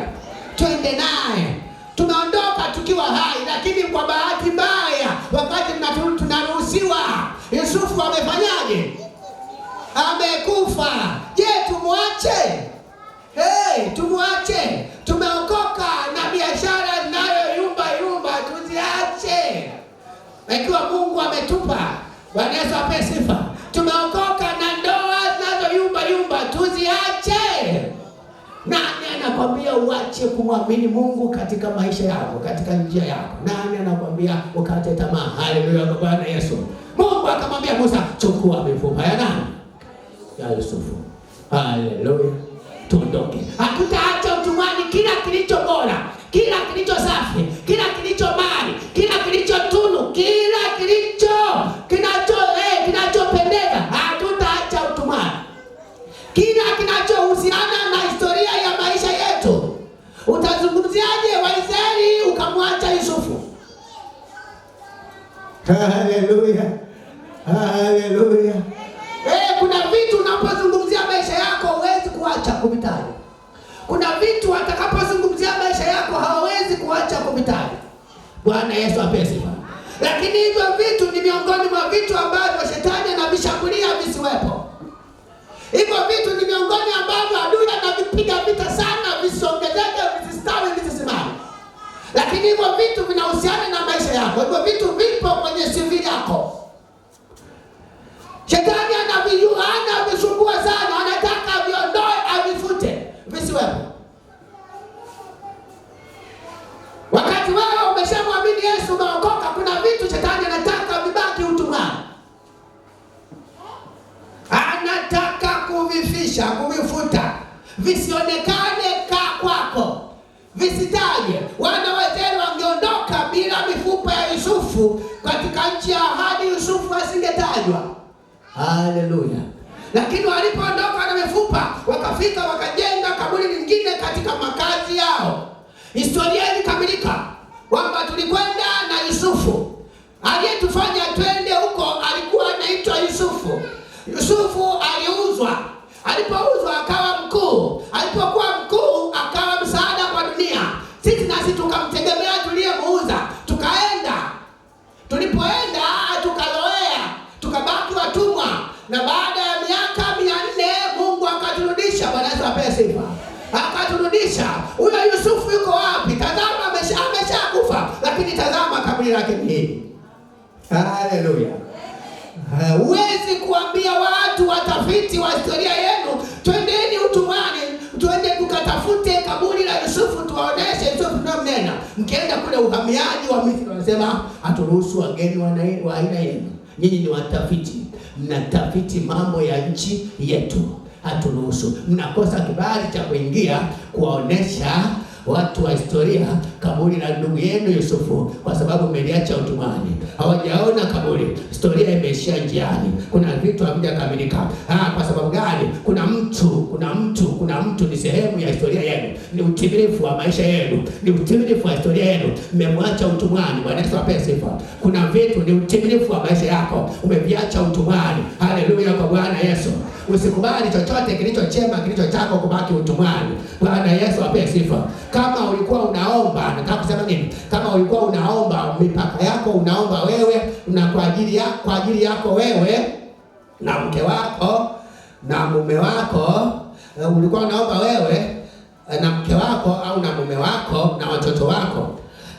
Twende naye. Tumeondoka tukiwa hai, lakini kwa bahati mbaya wakati tunaruhusiwa, Yusufu amefanyaje? Amekufa. Je, tumwache? Tumwache? Tumeokoka na biashara zinayoyumba tuziache. Ikiwa Mungu ametupa, Bwana Yesu apewe sifa. Tumeokoka na ndoa zinazoyumba tuziache. Nani anakwambia uache kumwamini Mungu katika maisha yako, katika njia yako? Nani anakwambia ukate tamaa? Haleluya kwa Bwana Yesu. Mungu akamwambia Musa, chukua mifupa ya nani? Ya Yusufu. Haleluya. Tuondoke. Hatutaacha utumwani. Kila kilicho bora, kila kilicho safi, kila kilicho mali, kila kilicho tunu, kila kinachopendeza, hatutaacha utumwani. Kila kinachohusiana na historia ya maisha yetu. Utazungumziaje Waisraeli ukamwacha Yusufu? Haleluya. Haleluya. Kuna vitu unapozungumzia maisha yako huwezi kuacha kuvitaja. Kuna vitu watakapozungumzia maisha yako hawawezi kuacha kuvitaja. Bwana Yesu apewe sifa. Lakini hivyo vitu ni miongoni mwa vitu ambavyo shetani anavishambulia visiwepo. Hivyo vitu ni miongoni ambavyo adui anavipiga vita sana visiongezeke, visistawi, visisimame. Lakini hivyo vitu vinahusiana na maisha yako. Hivyo vitu vipo kwenye CV yako. Shetani anavisumbua sana, anataka aviondoe, avifute, visiwepo. Wakati wewe umeshamwamini Yesu, umeokoka, kuna vitu shetani anataka vibaki utumwani. Anataka kuvifisha, kuvifuta, visionekane kwako, visitaje. Wana wa Israeli wangeondoka bila mifupa ya Yusufu katika nchi ya ahadi, Yusufu asingetajwa. Haleluya. Lakini walipoondoka na mifupa, wakafika wakajenga kaburi lingine katika makazi yao. Historia ilikamilika kwamba tulikwenda na Yusufu. Aliyetufanya twende huko alikuwa anaitwa Yusufu. Yusufu aliuzwa. Alipouzwa akawa mkuu. Alipokuwa mkuu akawa msaada kwa dunia. Sisi nasi tukamtegemea tuliyemuuza. Tukaenda. Tulipoenda tukaloea. Tukabaki watumwa. Na baada ya miaka 400 Mungu akaturudisha. Bwana Yesu apewe sifa. Akaturudisha. Huyo Yusufu yuko wapi? Tazama ameshakufa. Lakini tazama kaburi lake ni hili. Haleluya. Huwezi kuambia watu watafiti wa historia yenu, twendeni utumwani, twende tukatafute kaburi la Yusufu, tuwaoneshe Yusufu tunamnena. Mkienda kule uhamiaji wa Misri wanasema haturuhusu wageni wa aina yenu. Nyinyi ni watafiti, mnatafiti mambo ya nchi yetu, haturuhusu. Mnakosa kibali cha kuingia kuwaonesha watu wa historia kaburi la ndugu yenu Yusufu, kwa sababu mmeliacha utumwani. Hawajaona kaburi, historia imeishia njiani. Kuna vitu havijakamilika. Kwa sababu gani? Kuna mtu ni sehemu ya historia yenu, ni utimilifu wa maisha yenu, ni utimilifu wa historia yenu. Mmemwacha utumwani. Bwana Yesu apewe sifa. Kuna vitu ni utimilifu wa maisha yako, umeviacha utumwani. Haleluya kwa Bwana Yesu. Usikubali chochote kilicho chema kilicho chako kubaki utumwani. Bwana Yesu apewe sifa. Kama ulikuwa unaomba, nataka kusema nini? Kama ulikuwa unaomba mipaka yako, unaomba wewe na kwa ajili yako wewe na mke wako na mume wako, ulikuwa unaomba wewe na mke wako au na mume wako na watoto wako.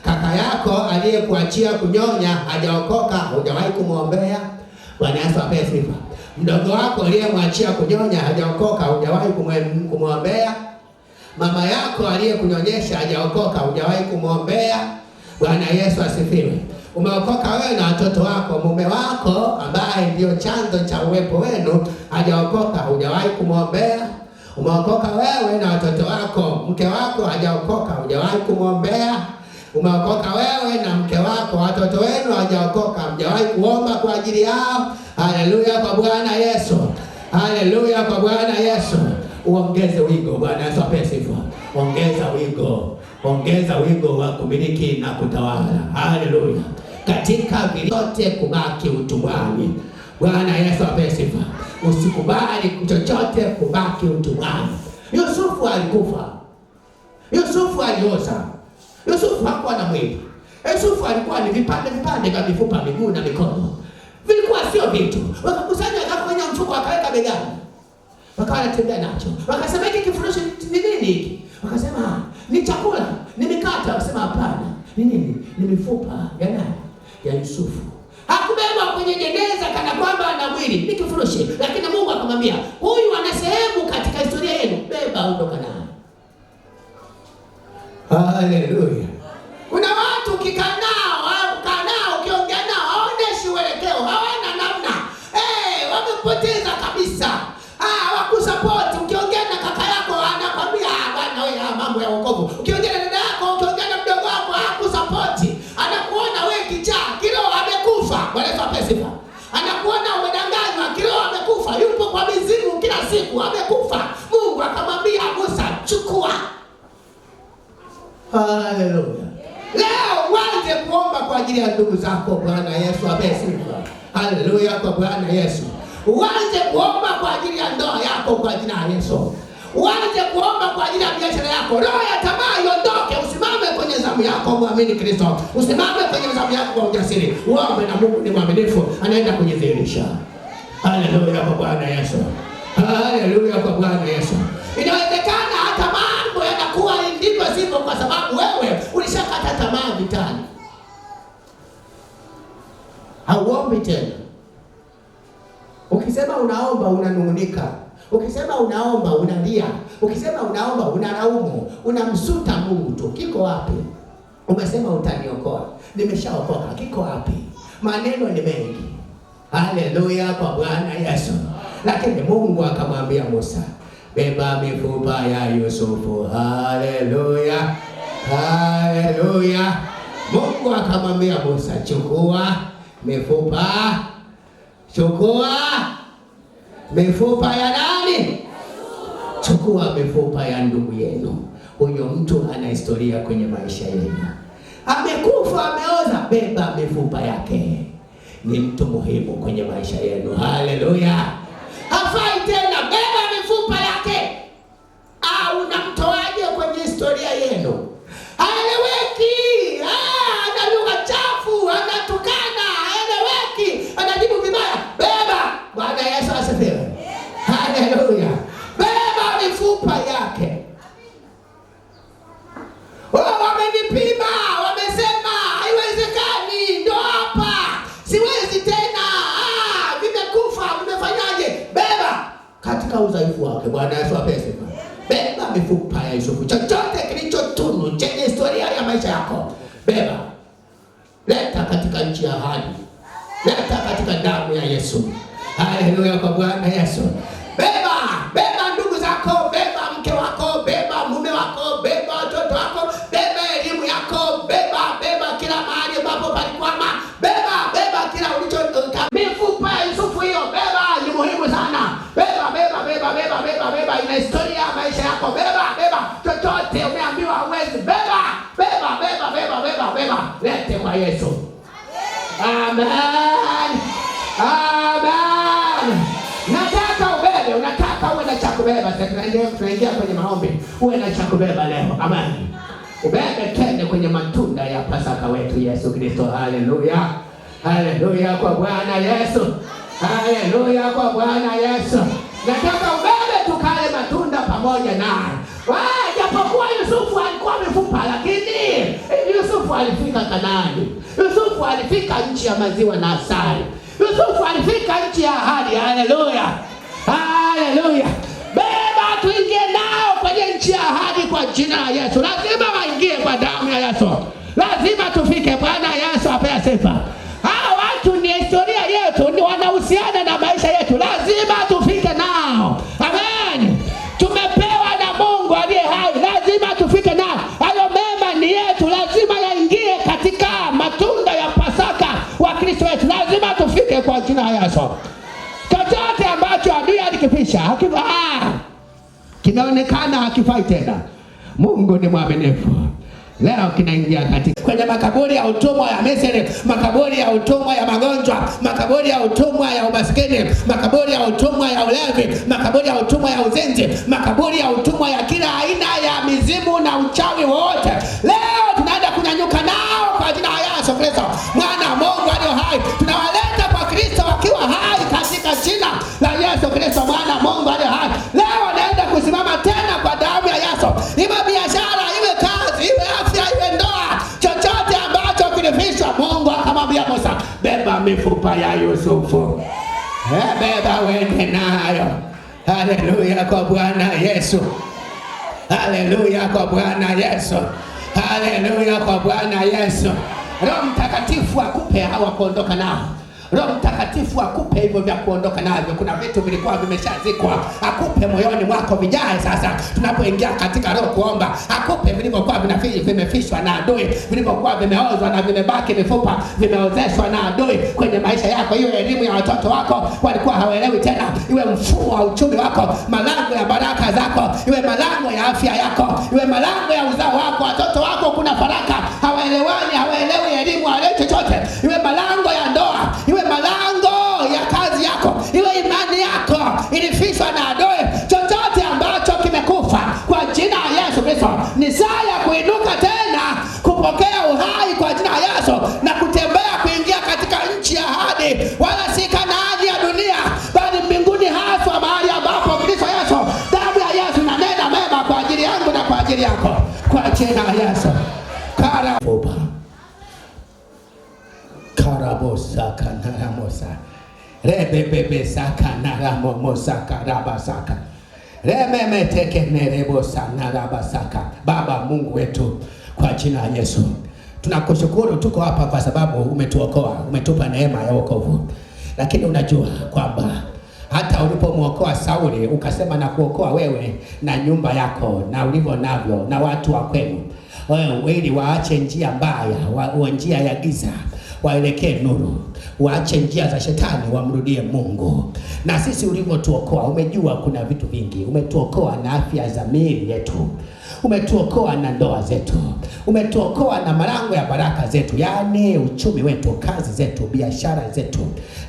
Kaka yako aliyekuachia kunyonya hajaokoka, hujawahi kumwombea. Bwana Yesu apewe sifa. Mdogo wako aliyemwachia kunyonya hajaokoka, hujawahi kumwombea. Mama yako aliyekunyonyesha hajaokoka, hujawahi kumwombea. Bwana Yesu asifiwe. Umeokoka wewe na watoto wako. Mume wako ambaye ndio chanzo cha uwepo wenu hajaokoka, hujawahi kumwombea. Umeokoka wewe na watoto wako. Mke wako hajaokoka, hujawahi kumwombea. Umeokoka wewe na mke wako, watoto wenu hawajaokoka, hamjawahi kuomba kwa ajili yao. Haleluya kwa Bwana Yesu. Haleluya kwa Bwana Yesu. Uongeze wigo. Bwana Yesu apewe sifa. Ongeza wigo. Ongeza wigo wa kumiliki na kutawala. Haleluya. Katika vyote kubaki utumwani. Bwana Yesu apewe sifa. Usikubali chochote kubaki utumwani. Yusufu alikufa. Yusufu alioza. Yusufu hakuwa na mwili. Yusufu alikuwa ni vipande vya mifupa, miguu na mikono. Vilikuwa sio vitu. Wakakusanya kwenye mfuko wakaweka begani. Wakawa wanatembea nacho. Wakasema hiki kifurushi ni nini hiki? Wakasema ni chakula, ni mikate. Wakasema hapana. Ni nini? Ni mifupa ya nani? Ya Yusufu. Hakubeba kwenye jeneza kana kwamba ana mwili, ni kifurushi. Lakini Mungu akamwambia, huyu ana sehemu katika historia yenu. Beba, ondoka naye. Haleluya. Kuna watu ukikaa nao, ukiongea nao, hawaoneshi uelekeo, hawana namna. Wamepoteza kabisa. Hawakusupport. Ukiongea na kaka yako anakwambia bwana wewe mambo ya wokovu. Ukiongea na dada yako, ukiongea na mdogo wako, hakusupport. Anakuona wewe kichaa, kiroho amekufa. Bwana Yesu apewe sifa. Anakuona umedanganywa, kiroho amekufa. Yupo kwa mizimu kila siku, amekufa. Mungu akamwambia Musa, chukua. Haleluya. Leo uanze kuomba kwa ajili ya ndugu zako. Bwana Yesu apewe sifa. Haleluya kwa Bwana Yesu. Uanze kuomba kwa ajili ya ndoa yako kwa jina la Yesu. Uanze kuomba kwa ajili ya biashara yako. Roho ya tamaa iondoke. Usimame kwenye zamu yako, muamini Kristo. Usimame kwenye zamu yako kwa ujasiri. Uombe na Mungu ni mwaminifu, anaenda kujidhihirisha. Haleluya kwa Bwana Yesu. Haleluya kwa Bwana Yesu. Inawezekana hata mambo yanakuwa ndivyo sivyo kwa sababu wewe ulishakata tamaa vitani. Hauombi tena. Ukisema unaomba unanung'unika. Ukisema unaomba unalia. Ukisema unaomba unalaumu. Unamsuta Mungu tu. Kiko wapi? Umesema utaniokoa. Nimeshaokoka. Kiko wapi? Maneno ni mengi. Haleluya kwa Bwana Yesu. Lakini Mungu akamwambia Musa, beba mifupa ya Yusufu. Haleluya. Haleluya. Mungu akamwambia Musa, chukua mifupa. Chukua mifupa ya nani? Chukua mifupa ya ndugu yenu. Huyo mtu ana historia kwenye maisha yenu. Amekufa, ameoza. Beba mifupa yake. Ni mtu muhimu kwenye maisha yenu. Haleluya. Hafai tena. Beba mifupa yake. Unamtoaje kwenye historia yenu? Haeleweki. Ana lugha chafu, anatukana, haeleweki, anajibu vibaya. Beba. Bwana Yesu asifiwe. Haleluya. Beba mifupa yake. Wamenipima, wamesema haiwezekani, ndo hapa, siwezi tena, vimekufa, vimefanyaje? Beba katika udhaifu wake. Bwana Yesu apewe sifa. Beba mifupa ya Yusufu. Chochote kilichotunu chenye historia ya maisha yako, beba. Leta katika nchi ya ahadi. Leta katika damu ya Yesu. Haleluya kwa Bwana Yesu. Beba, beba ndugu zako, beba mke wako, beba mume wako, beba watoto wako, beba elimu yako, beba kila mahali ambapo palikwama, beba kila ulichotoka. Mifupa ya Yusufu hiyo, beba, ni muhimu sana. Beba, ina historia ya maisha yako. Beba, chochote umeambiwa hauwezi, beba. Lete kwa Yesu. Amen. Unataka uwe na cha kubeba. Tunaingia kwenye maombi. Uwe na cha kubeba leo. Amen. Ubebe tende kwenye matunda ya Pasaka wetu Yesu Kristo. Haleluya. Haleluya kwa Bwana Yesu. Haleluya kwa Bwana Yesu. Nataka ubebe tukale matunda pamoja naye. Japokuwa Yusufu alikuwa mifupa, lakini Yusufu alifika Kanaani. Yusufu alifika nchi ya maziwa na asali. Yusufu alifika nchi ya ahadi. Haleluya. Haleluya. Beba tuingie nao kwenye nchi ya ahadi kwa jina la Yesu. Lazima waingie kwa damu ya Yesu. Lazima tufike. Bwana Yesu apewe sifa. Hao watu ni historia yetu, ni wanahusiana na maisha yetu. Lazima tufike nao. Amen. Tumepewa na Mungu aliye hai. Lazima tufike nao. Hayo mema ni yetu. Lazima yaingie. kwa jina la Yesu. Chochote ambacho adui alikifisha kinaonekana hakifai tena, Mungu ni mwaminifu. Leo kinaingia katika kwenye makaburi ya utumwa ya Misri, makaburi ya utumwa ya magonjwa, makaburi ya utumwa ya umaskini, makaburi ya utumwa ya ulevi, makaburi ya utumwa ya uzinzi, makaburi ya utumwa ya kila aina ya mizimu na uchawi wote. Leo tunaenda kunyanyuka nao kwa jina la Yesu Kristo, mwana wa Mungu aliye hai. Tunawaleta kwa Kristo wakiwa hai katika jina la Yesu Kristo, mwana wa Mungu aliye hai. Leo naenda kusimama tena kwa damu ya Yesu. Iwe biashara, iwe kazi, iwe afya, iwe ndoa, chochote ambacho kilifishwa, Mungu akamwambia Musa, beba mifupa ya Yusufu, beba wende nayo. Haleluya kwa Bwana Yesu. Haleluya kwa Bwana Yesu. Haleluya kwa Bwana Yesu. Roho Mtakatifu akupe hawa kuondoka nao. Roho Mtakatifu akupe hivyo vya kuondoka navyo. Kuna vitu vilikuwa vimeshazikwa, akupe moyoni mwako vijae sasa tunapoingia katika roho kuomba. Akupe vilivyokuwa vimefishwa na adui, vilivyokuwa vimeozwa na vimebaki mifupa, vimeozeshwa na adui kwenye maisha yako. Iwe elimu ya watoto wako, walikuwa hawaelewi tena. Iwe mfumo wa uchumi wako, malango ya baraka zako, iwe malango ya afya yako, iwe malango ya uzao wako. Watoto wako kuna faraka, hawaelewani, hawaelewi elimu, hawaelewi chochote. Iwe malango ya ndoa, iwe malango ya kazi yako, iwe imani yako ilifishwa na adui. Chochote ambacho kimekufa, kwa jina la Yesu Kristo ni saa ya kuinuka tena, kupokea uhai kwa jina la Yesu, na kutembea kuingia katika nchi ya ahadi, wala si Kanaani ya dunia, bali mbinguni haswa, mahali ambapo Kristo Yesu, damu ya Yesu inanena mema kwa ajili yangu na kwa ajili yako, kwa jina la Yesu. Karabosaka naramosa rebebebe saka naramomosaka rabasaka rememeteke nerebosa narabasaka. Baba Mungu wetu, kwa jina la Yesu tunakushukuru, tuko hapa kwa sababu umetuokoa, umetupa neema ya wokovu. Lakini unajua kwamba hata ulipomwokoa Sauli ukasema na kuokoa wewe na nyumba yako na ulivyo navyo na watu wa kwenu, ili waache njia mbaya, njia ya giza, waelekee nuru, waache njia za shetani, wamrudie Mungu. Na sisi ulivyotuokoa, umejua kuna vitu vingi. Umetuokoa na afya za miili yetu, umetuokoa na ndoa zetu, umetuokoa na malango ya baraka zetu, yani uchumi wetu, kazi zetu, biashara zetu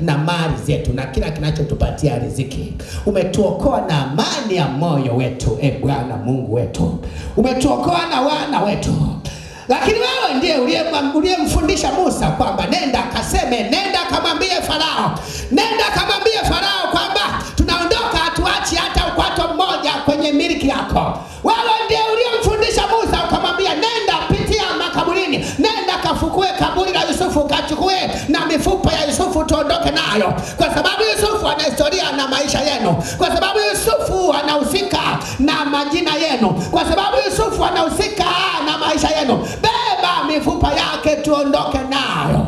na mali zetu na kila kinachotupatia riziki. Umetuokoa na amani ya moyo wetu, Bwana Mungu wetu. Umetuokoa na wana wetu. Lakini wewe ndiye uliyemfundisha Musa kwamba nenda kamwambie Farao, nenda kamwambie Farao kwamba tunaondoka, hatuachi hata ukwato mmoja kwenye miliki yako. Wewe ndiye uliyemfundisha Musa ukamwambia nenda, pitia makaburini, nenda kafukue kaburi la Yusufu, kachukue na mifupa ya Yusufu tuondoke nayo, kwa sababu Yusufu ana historia na maisha yenu, kwa sababu Yusufu anahusika na majina yenu, kwa sababu Yusufu anahusika na maisha yenu. Beba mifupa yake tuondoke nayo.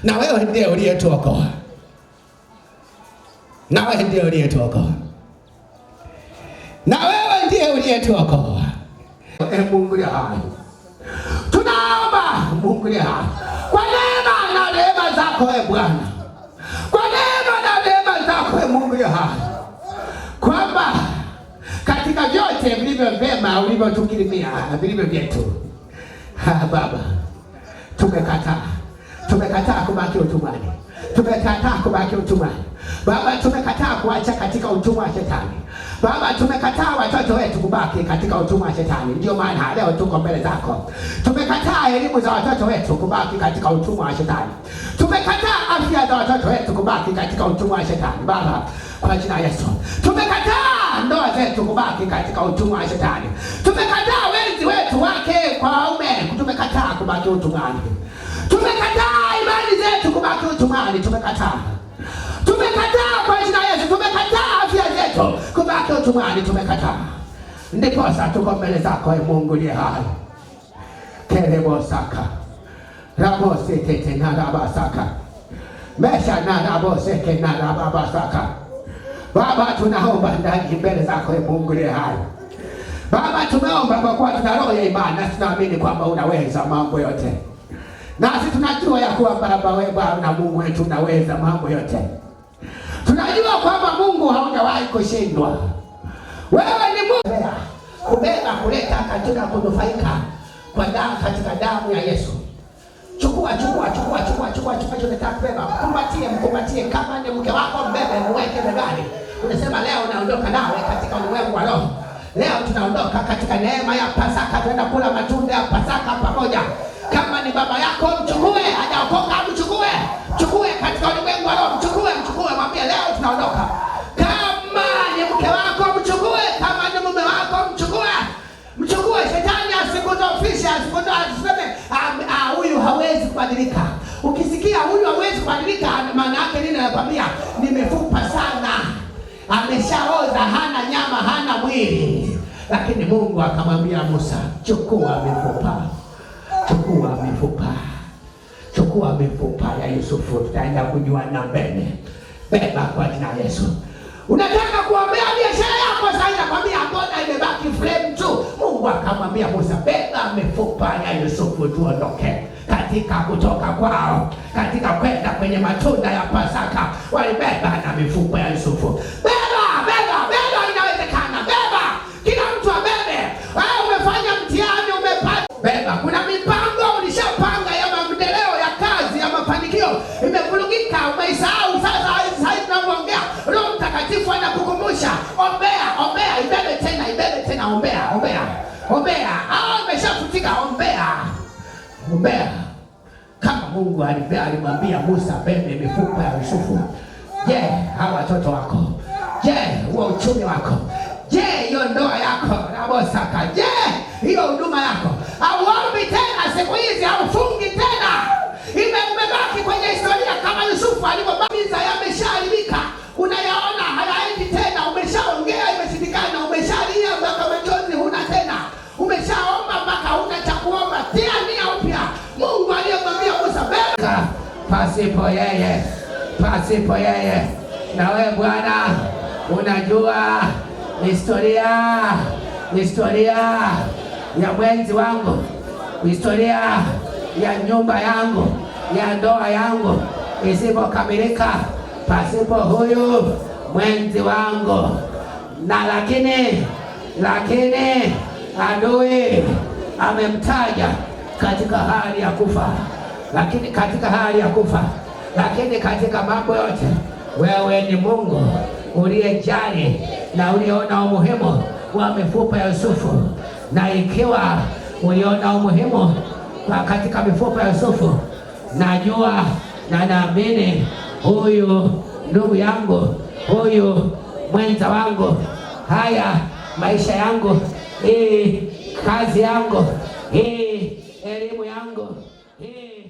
Na wewe ndiye uliyetuokoa, na wewe ndiye uliyetuokoa, na wewe ndiye uliyetuokoa. Mungu ya hai, tunaomba Mungu ya hai, kwa neema na rehema zako Bwana, kwa neema na rehema zako Mungu ya hai, kwamba katika vyote vilivyo vyema ulivyotukirimia vilivyo vyetu, Baba, tumekataa kubaki utumwani, tumekataa kubaki utumwani Baba, tumekataa kuacha katika utumwa wa shetani Baba, tumekataa watoto wetu kubaki katika utumwa wa shetani. Ndio maana leo tuko mbele zako. Tumekataa elimu za watoto wetu kubaki katika utumwa wa shetani. Tumekataa afya za watoto wetu kubaki katika utumwa wa shetani Baba, kwa jina la Yesu. Tumekataa ndoa zetu kubaki katika utumwa wa shetani. Tumekataa wenzi wetu, wake kwa waume, tumekataa kubaki utumwani. Tumekataa imani zetu kubaki utumwani, tumekataa kwa jina la Yesu. Tumekataa afya zetu kubaki utumwani, tumekataa. Ndipo sasa tuko mbele zako Mungu aliye hai. Kerebo saka rabo sete na raba saka mesha na rabo seke na raba saka. Baba, tunaomba ndani mbele zako Mungu aliye hai. Baba, tunaomba kwa kuwa tuna roho ya imani na tunaamini kwamba unaweza mambo yote. Nasi tunajua ya kuwa Baba wewe na Mungu wetu unaweza mambo yote. Tunajua kwamba Mungu haujawahi kushindwa. Wewe ni Mungu. Kubeba kuleta katika kunufaika kwa damu, katika damu ya Yesu. Chukua tunataka kubeba. Mkumbatie kama ni mke wako mbebe, muweke begani. Unasema leo naondoka nawe katika ulimwengu wa roho. Leo tunaondoka katika neema ya Pasaka, tunaenda kula matunda ya Pasaka pamoja. Kama ni baba yako mchukue, hajaokoka mchukue katika ulimwengu wa roho, mchukue, mwambie leo tunaondoka. Kama ni mke wako mchukue, kama ni mume wako mchukue. Shetani asikudhoofishe, asiseme huyu hawezi kubadilika. Ukisikia huyu hawezi kubadilika, maana yake nini? Anakuambia nimefupa sana, ameshaoza, hana nyama, hana mwili. Lakini Mungu akamwambia Musa, chukua mifupa ya Yusufu, tutaenda kujuana mbele. Beba kwa jina la Yesu. Unataka kuombea biashara yako sasa, nakwambia mbona imebaki frame tu? Mungu akamwambia Musa, beba mifupa ya Yusufu tuondoke. Katika kutoka kwao, katika kwenda kwenye matunda ya Pasaka, walibeba na mifupa ya Yusufu. Beba, inawezekana. Beba, kila mtu abebe. Wewe umefanya mtihani, umepata. Beba, kuna mipango ulishapanga ya maendeleo ya kazi, ya mafanikio, imevurugika, umeisahau. Sasa tunaongea, Roho Mtakatifu anakukumbusha, ombea, ibebe tena, ombea. Umeshafutika, ombea. Kama Mungu alimwambia Musa bebe mifupa ya Yusufu. Je, hawa watoto wako? Je, huo uchumi wako? Je, hiyo ndoa yako na Bosaka? Je, hiyo huduma yako? Hauombi tena siku hizi, haufungi tena. Umebaki kwenye historia kama Yusufu alivyobamiza, yameshaharibika. Unayaona hayaendi tena, umeshaongea imeshindikana, umeshalia mpaka machozi huna tena. Umeshaomba mpaka huna cha kuomba. Tia nia upya. Mungu aliyemwambia Musa beba pasipo yeye. Na wewe Bwana unajua historia ya mwenzi wangu, historia ya nyumba yangu, ya ndoa yangu isipokamilika pasipo huyu mwenzi wangu. Na lakini adui amemtaja katika hali ya kufa. Lakini katika mambo yote wewe ni Mungu uliyejali na uliona umuhimu wa mifupa ya Yusufu. Na ikiwa uliona umuhimu katika mifupa ya Yusufu, najua na naamini huyu ndugu yangu, huyu mwenza wangu, haya maisha yangu, hii kazi yangu, hii elimu yangu, hii